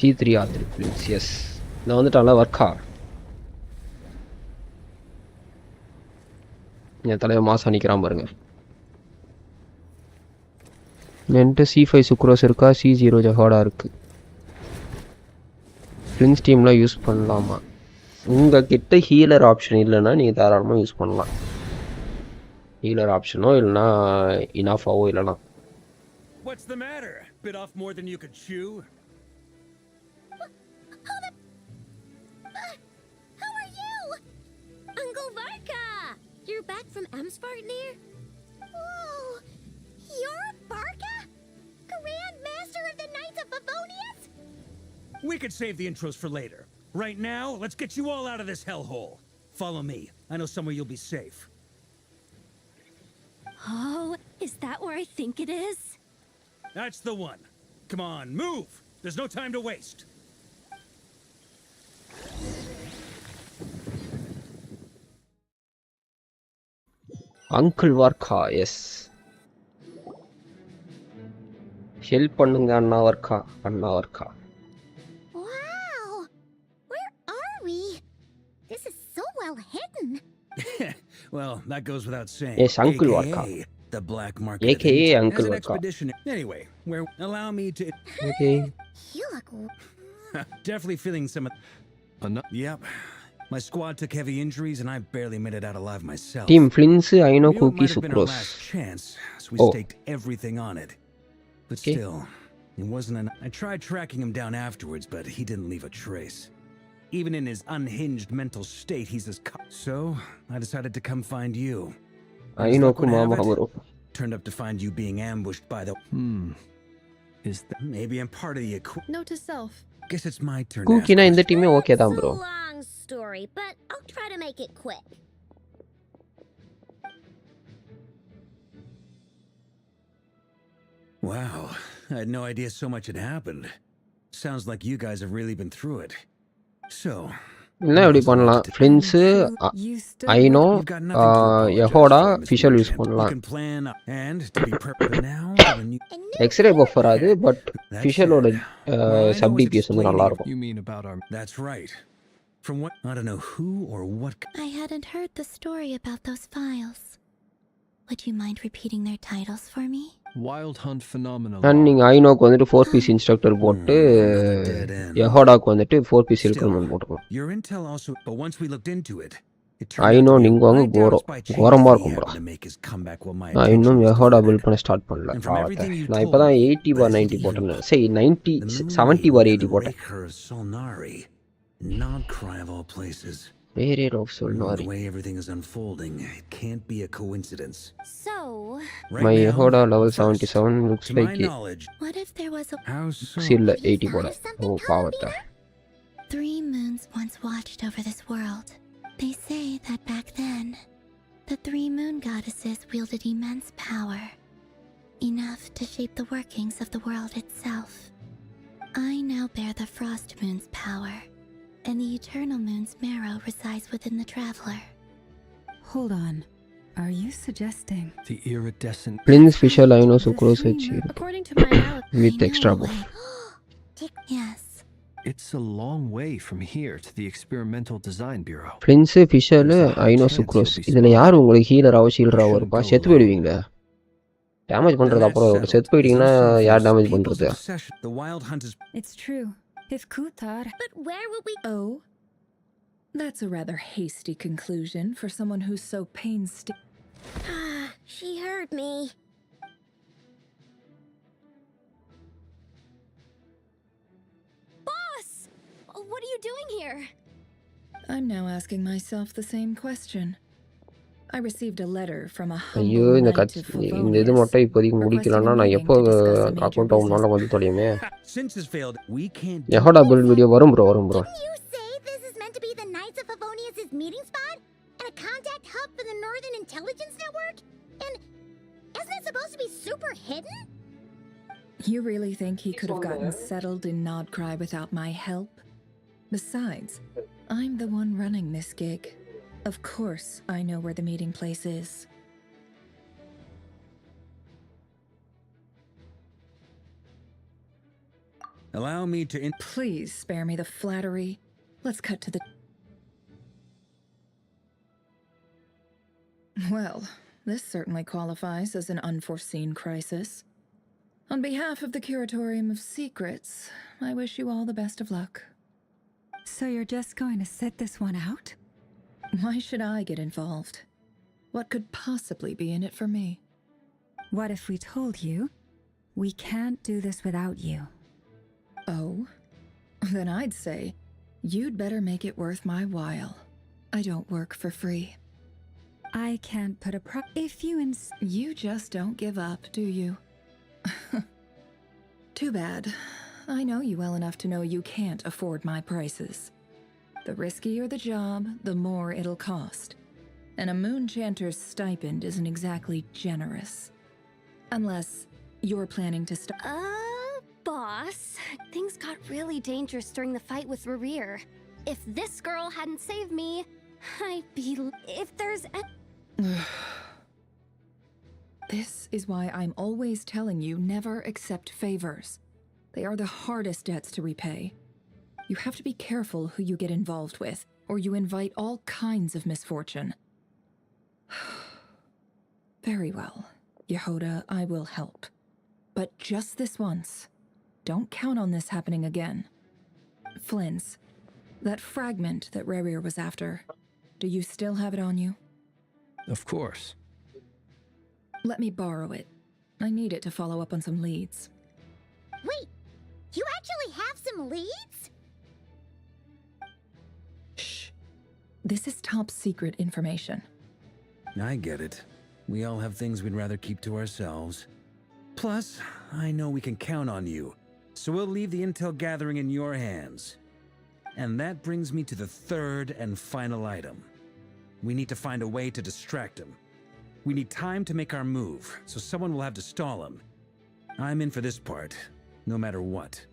Speaker 1: T3 R3 please. Yes. நான் வந்துட்டான்ல ஒர்க்கா. என் தலைவர் மாசம் நிற்கிறான் பாருங்க. என்கிட்ட C5 sucrose இருக்கா, C0 ஜஹாடா இருக்கு. ஃப்ளின்ஸ் டீம்லாம் use பண்ணலாமா? உங்ககிட்ட ஹீலர் ஆப்ஷன் இல்லைன்னா நீங்கள் தாராளமாக யூஸ் பண்ணலாம். ஹீலர் ஆப்ஷனோ இல்லைனா இனாஃபாவோ இல்லைனா.
Speaker 20: What's the matter? Bit off more than you could chew?
Speaker 5: How are you? Uncle Varka! You're back from Amsvartnir? Whoa! You're Varka? Grand Master of the Knights of Favonius?
Speaker 20: We could save the intros for later. Right now, let's get you all out of this hellhole. Follow me. I know somewhere you'll be safe.
Speaker 10: Oh, is that where I think it is?
Speaker 20: That's the one. Come on, move! There's no time to waste.
Speaker 1: Uncle Varka, yes. Help பண்ணுங்க அண்ணா வர்க்கா, அண்ணா வர்க்கா.
Speaker 5: Wow! Where are we? This is so well hidden.
Speaker 20: Well, that goes without saying.
Speaker 1: Yes, Uncle Varka.
Speaker 20: The black market.
Speaker 1: AKA Uncle
Speaker 20: as an
Speaker 1: Varka.
Speaker 20: expedition. Anyway, where allow me to.
Speaker 1: Okay.
Speaker 5: You look.
Speaker 20: Definitely feeling some. Yep. My squad took heavy injuries, and I barely made it out alive myself.
Speaker 1: Team Flins, I know
Speaker 20: Knew it
Speaker 1: Cookie
Speaker 20: might have been our
Speaker 1: Sucrose.
Speaker 20: last chance, so we
Speaker 1: Oh.
Speaker 20: staked everything on it. But
Speaker 1: Okay.
Speaker 20: still, it wasn't enough. I tried tracking him down afterwards, but he didn't leave a trace. Even in his unhinged mental state, he's as. So I decided to come find you.
Speaker 1: I know Kumama bro.
Speaker 20: Turned up to find you being ambushed by the.
Speaker 18: Is that
Speaker 20: maybe I'm part of the equation?
Speaker 19: Note to self.
Speaker 20: Guess it's my turn.
Speaker 1: Cookie na இந்த டீமே okay தான் bro.
Speaker 5: It's a long story, but I'll try to make it quick.
Speaker 20: Wow, I had no idea so much had happened. Sounds like you guys have really been through it. So.
Speaker 1: என்ன எப்படி பண்ணலாம்? ஃப்ளின்ஸ் ஐனோ யஹோடா ஃபிஷல் use பண்ணலாம். X ray puff வராது, but ஃபிஷலோட sub DPS வந்து நல்லா இருக்கும்.
Speaker 20: That's right. From what I don't know who or what.
Speaker 5: I hadn't heard the story about those files. Would you mind repeating their titles for me?
Speaker 18: Wild Hunt Phenomenal.
Speaker 1: And நீங்கள் ஐனோக்கு வந்துட்டு 4 piece instructor போட்டு யஹோடாக்கு வந்துட்டு 4 piece இல்க்ரமெண்ட் போட்டுக்கலாம்.
Speaker 20: Your intel also, but once we looked into it,
Speaker 1: ஐனோ நீங்கள் வாங்க கோரமாக இருக்கும் bro. நான் இன்னும் யஹோடா பில்ட் பண்ண ஸ்டார்ட் பண்ணல. நான் இப்போ தான் 80/90 போட்டேன். சரி 70/80 போட்டேன்.
Speaker 20: Not cry of all places.
Speaker 1: Barrier of Solnari.
Speaker 20: The way everything is unfolding, it can't be a coincidence.
Speaker 5: So,
Speaker 1: my Yehoda level 77 looks like it.
Speaker 5: What if there was a
Speaker 1: Still 80 boda. Oh, power that.
Speaker 5: 3 moons once watched over this world. They say that back then, the 3 moon goddesses wielded immense power, enough to shape the workings of the world itself. I now bear the frost moon's power, and the eternal moon's marrow resides within the traveler.
Speaker 17: Hold on. Are you suggesting
Speaker 18: the iridescent
Speaker 1: Prince Fisher Lino Sucrose
Speaker 19: According to my knowledge,
Speaker 1: with extra buff?
Speaker 5: Yes.
Speaker 18: It's a long way from here to the Experimental Design Bureau.
Speaker 1: Prince Fisher Lino Sucrose. இதுல யார் உங்களுக்கு ஹீலராவோ ஷீல்டராவோ இருப்பா? செத்து போயிடுவீங்களா? Damage பண்றது அப்புறம் செத்து போயிட்டீங்கன்னா யார் டேமேஜ் பண்றது?
Speaker 17: It's true. If Kutar.
Speaker 5: But where will we?
Speaker 21: Oh, that's a rather hasty conclusion for someone who's so painstaking.
Speaker 5: She heard me.
Speaker 10: What are you doing here?
Speaker 21: I'm now asking myself the same question. I received a letter from a
Speaker 1: ஐயோ
Speaker 21: humble
Speaker 1: இந்த
Speaker 21: knight of
Speaker 1: இந்த இது
Speaker 21: Favonius,
Speaker 1: மட்டும் இப்போதைக்கு
Speaker 21: requesting a
Speaker 1: முடிக்கலன்னா நான்
Speaker 21: meeting
Speaker 1: எப்போ
Speaker 21: to discuss a major
Speaker 1: account
Speaker 21: business.
Speaker 1: ஆகும்னால வந்து தொலையுமே.
Speaker 20: Since it's failed, we can't.
Speaker 1: எஹோடா பில்ட் வீடியோ வரும் bro.
Speaker 5: Didn't you say this is meant to be the Knights of Favonius' meeting spot? And a contact hub for the Northern Intelligence Network? And isn't it supposed to be super hidden?
Speaker 21: You really think he could have gotten settled in Nodcry without my help? Besides, I'm the one running this gig. Of course I know where the meeting place is.
Speaker 20: Allow me to
Speaker 21: Please spare me the flattery. Let's cut to the... Well, this certainly qualifies as an unforeseen crisis. On behalf of the Curatorium of Secrets, I wish you all the best of luck.
Speaker 17: So you're just going to sit this one out?
Speaker 21: Why should I get involved? What could possibly be in it for me?
Speaker 17: What if we told you we can't do this without you?
Speaker 21: Oh? Then I'd say you'd better make it worth my while. I don't work for free.
Speaker 17: I can't put a if you
Speaker 21: You just don't give up, do you? Too bad. I know you well enough to know you can't afford my prices. The riskier the job, the more it'll cost. And a moonchanter's stipend isn't exactly generous. Unless you're planning to
Speaker 10: Boss, things got really dangerous during the fight with Rerir. If this girl hadn't saved me, I'd be... If there's a...
Speaker 21: This is why I'm always telling you never accept favors. They are the hardest debts to repay. You have to be careful who you get involved with, or you invite all kinds of misfortune. Very well, Yehoda, I will help. But just this once. Don't count on this happening again. Flynn's, that fragment that Rerir was after, do you still have it on you?
Speaker 18: Of course.
Speaker 21: Let me borrow it. I need it to follow up on some leads.
Speaker 5: Wait, you actually have some leads?
Speaker 21: Shh. This is top secret information.
Speaker 20: I get it. We all have things we'd rather keep to ourselves. Plus, I know we can count on you, so we'll leave the intel gathering in your hands. And that brings me to the third and final item. We need to find a way to distract him. We need time to make our move, so someone will have to stall him. I'm in for this part, no matter what.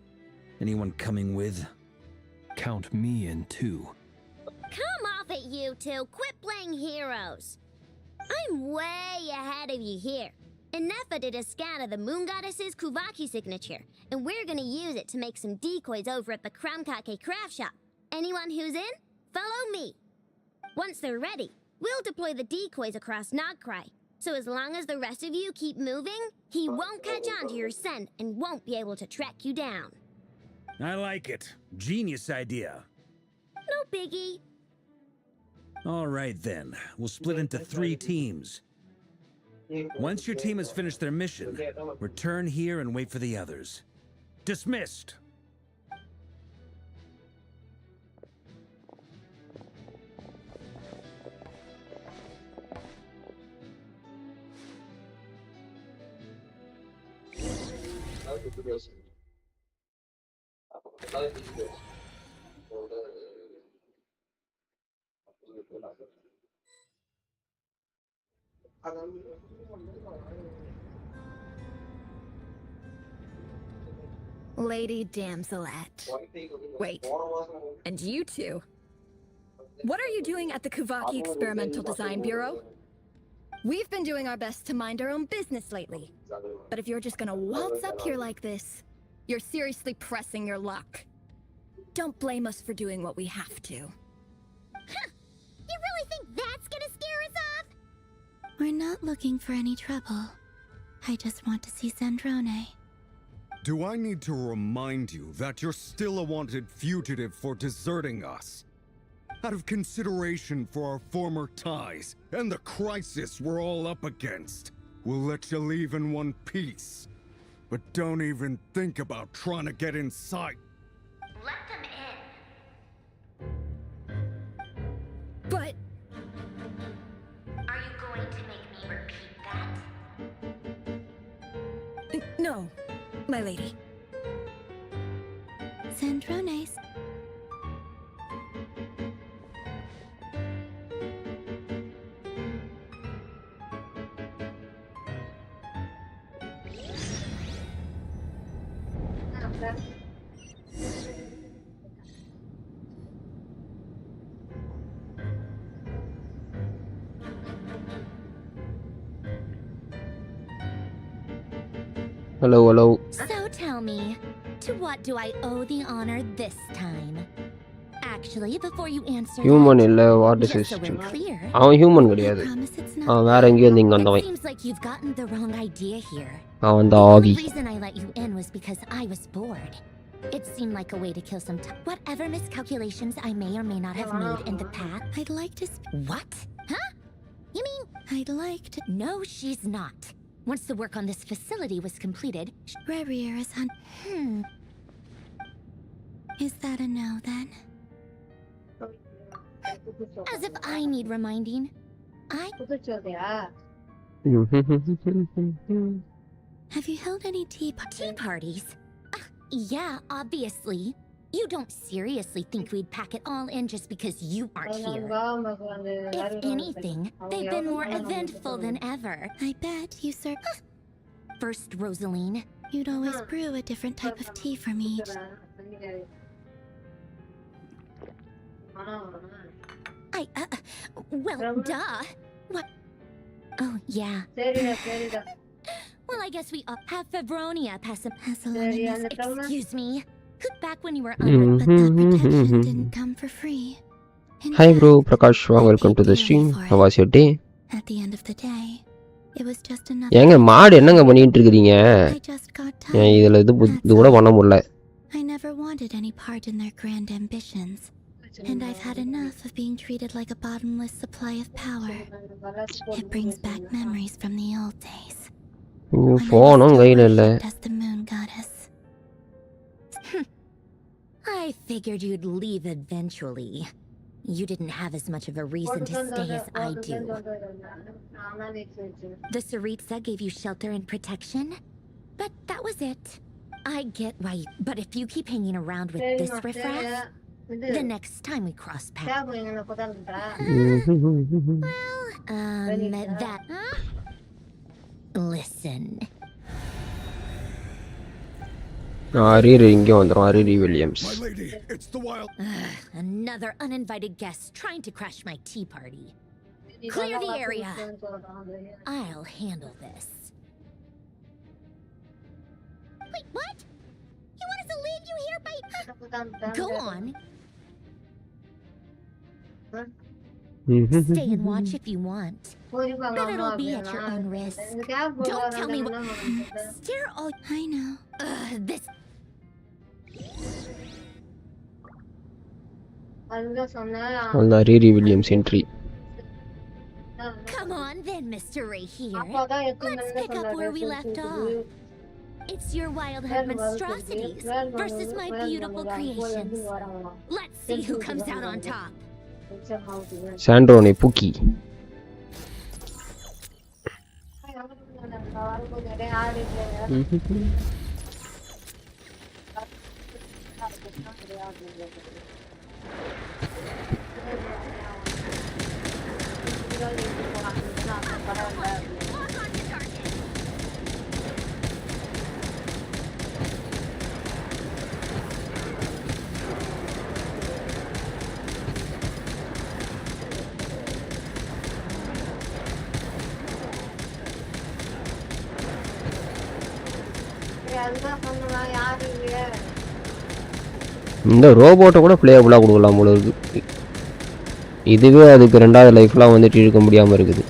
Speaker 20: Anyone coming with?
Speaker 18: Count me in too.
Speaker 5: Come off it, you two. Quit playing heroes. I'm way ahead of you here. Nefa did a scan of the Moon Goddess's Kuvaki signature, and we're gonna use it to make some decoys over at the Kramkake craft shop. Anyone who's in, follow me. Once they're ready, we'll deploy the decoys across Nogcry. So as long as the rest of you keep moving, he won't catch on to your scent and won't be able to track you down.
Speaker 20: I like it. Genius idea.
Speaker 5: No biggie.
Speaker 20: All right then, we'll split into 3 teams. Once your team has finished their mission, return here and wait for the others. Dismissed!
Speaker 3: Lady Damselette. Wait, and you two? What are you doing at the Kuvaki Experimental Design Bureau? We've been doing our best to mind our own business lately. But if you're just gonna waltz up here like this, you're seriously pressing your luck. Don't blame us for doing what we have to.
Speaker 5: Huh! You really think that's gonna scare us off?
Speaker 22: We're not looking for any trouble. I just want to see Zandrone.
Speaker 2: Do I need to remind you that you're still a wanted fugitive for deserting us? Out of consideration for our former ties and the crisis we're all up against, we'll let you leave in one piece. But don't even think about trying to get inside.
Speaker 5: Let them in.
Speaker 3: No, my lady.
Speaker 22: Zandrones.
Speaker 1: Hello.
Speaker 5: So tell me, to what do I owe the honor this time? Actually, before you answer
Speaker 1: Human
Speaker 5: that,
Speaker 1: இல்ல what is
Speaker 5: just
Speaker 1: this?
Speaker 5: so we're clear,
Speaker 1: அவன் human கிடையாது. அவன் வேற எங்கேயோ வந்து இங்க
Speaker 5: it
Speaker 1: வந்தவன்.
Speaker 5: seems like you've gotten the wrong idea here.
Speaker 1: அவன்
Speaker 5: The
Speaker 1: ஆவி.
Speaker 5: only reason I let you in was because I was bored. It seemed like a way to kill some time. Whatever miscalculations I may or may not have made in the past.
Speaker 22: I'd like to.
Speaker 5: What? Huh? You mean?
Speaker 22: I'd like to.
Speaker 5: No, she's not. Once the work on this facility was completed.
Speaker 22: Rarier is on. Is that a no then?
Speaker 5: As if I need reminding.
Speaker 22: Have you held any tea
Speaker 5: parties? Yeah, obviously. You don't seriously think we'd pack it all in just because you aren't here. If anything, they've been more eventful than ever.
Speaker 22: I bet you, sir.
Speaker 5: First, Rosaline.
Speaker 22: You'd always brew a different type of tea for me.
Speaker 5: Well, duh. What? Oh, yeah. Well, I guess we have Febronia Excuse me. Back when you were under.
Speaker 22: But that protection didn't come for free.
Speaker 1: Hi bro, Prakash, welcome to the stream. How was your day?
Speaker 22: At the end of the day, it was just another.
Speaker 1: ஏங்க மாடு என்னங்க பண்ணிட்டு இருக்கீங்க?
Speaker 22: I just got tired.
Speaker 1: இதுல இது கூட பண்ண முடியல.
Speaker 22: I never wanted any part in their grand ambitions. And I've had enough of being treated like a bottomless supply of power. It brings back memories from the old days.
Speaker 1: போனும் கையில இல்ல.
Speaker 22: As the moon goddess.
Speaker 5: I figured you'd leave eventually. You didn't have as much of a reason to stay as I do. The Saritsa gave you shelter and protection, but that was it. I get why you, but if you keep hanging around with this riffraff, the next time we cross paths. That. Listen.
Speaker 1: Ariri இங்க வந்துரும் Ariri Williams.
Speaker 2: My lady, it's the wild.
Speaker 5: Another uninvited guest trying to crash my tea party. Clear the area. I'll handle this. Wait, what? You want us to leave you here by... Go on. Stay and watch if you want. But it'll be at your own risk. Don't tell me what... Stare all...
Speaker 22: I know.
Speaker 5: This...
Speaker 1: On the Riri Williams entry.
Speaker 5: Come on then, Mr. Ray here. Let's pick up where we left off. It's your wild hunt monstrosities versus my beautiful creations. Let's see who comes out on top.
Speaker 1: Sandrone Puki. இந்த ரோபோட்டை கூட பிளேயபிளாக கொடுக்கலாம் போல இருக்கு. இதுவே அதுக்கு ரெண்டாவது லைஃப்லாம் வந்துட்டு இருக்க முடியாமல் இருக்குது.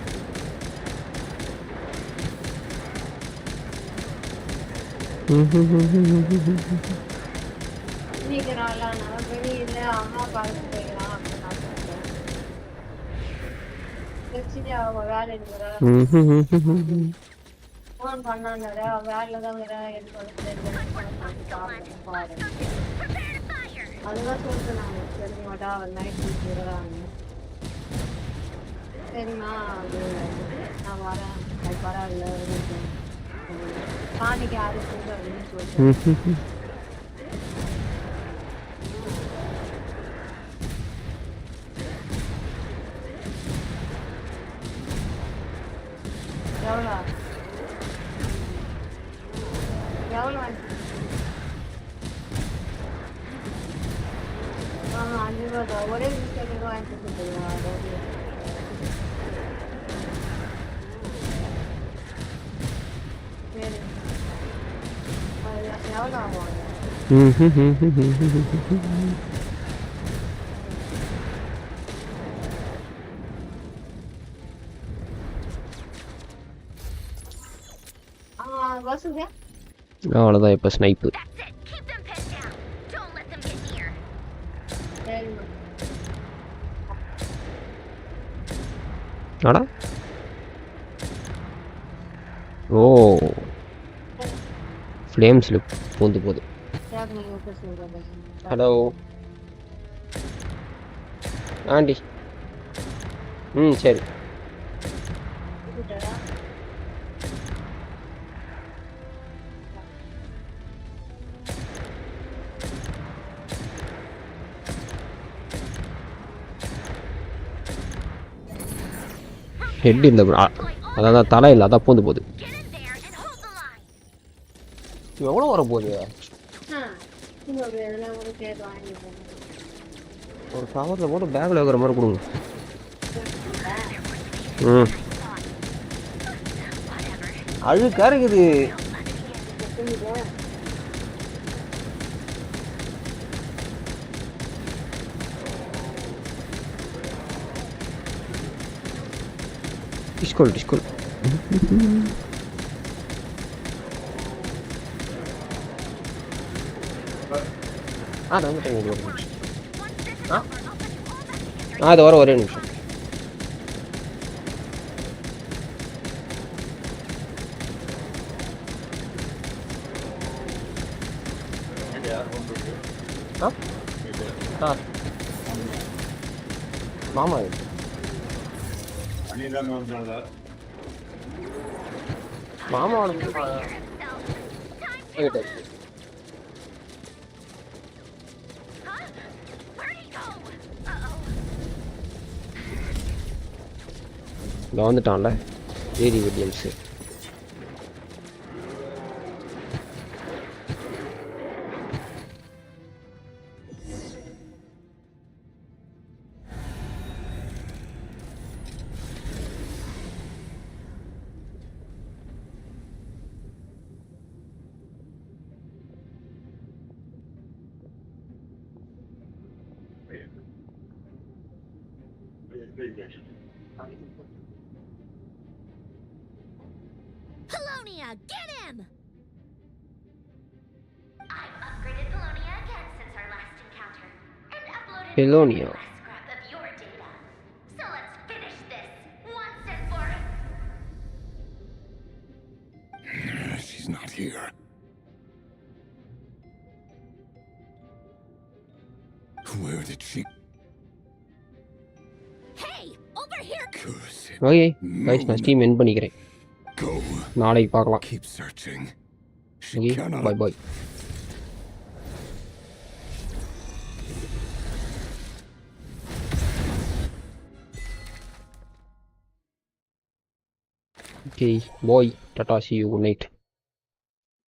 Speaker 7: அதுதான் சொல்றேன் நான் தெரியுமாடா நைட் சரிம்மா அது நான் வரேன் அது பரவாயில்ல பானைக்கு யாரு போங்க அப்படின்னு சொல்லிட்டு எவ்வளோ எவ்வளோ ஆமாம் 5 ரூபா தான் ஒரே விஷயம் வாங்கிட்டு சொல்லுவா சரி எவ்வளோ ஆகும் வசூங்க
Speaker 1: அவ்வளோதான் இப்போ ஸ்னைப்பு. ஆடா ஓ ஃப்ளேம்ஸில் பூந்து போகுது. Hello aunty. சரி ஹெட் இல்லை ப்ரோ, அதான் தலை இல்லை, அதான் பூந்து போகுது. எவ்வளோ வர போகுது? ஒரு கவரில் போட்டு பேக்கில் வைக்கிற மாதிரி கொடுங்க. அழுக்கா இருக்குது. டிஸ்கோல் டிஸ்கோல் அது வர ஒரே நிமிஷம். மாமா மாமாவோட வந்துட்டான்ல ஏடி Williams.
Speaker 5: Polonia, get him! I've upgraded Polonia again since our last encounter and uploaded
Speaker 1: Polonia.
Speaker 5: the last scrap of your data. So let's finish this once and for
Speaker 2: She's not here. Where did she
Speaker 5: Hey, over here!
Speaker 1: Okay guys, நான் steam end பண்ணிக்கிறேன்.
Speaker 2: go?
Speaker 1: நாளைக்கு பார்க்கலாம்.
Speaker 2: Keep searching. She
Speaker 1: okay
Speaker 2: cannot.
Speaker 1: Bye bye. Okay, boy, tata, see you, good night.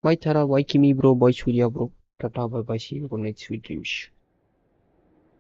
Speaker 1: Bye Tara, bye Kimi bro, bye Surya bro, tata, bye bye, see you, good night, sweet dreams.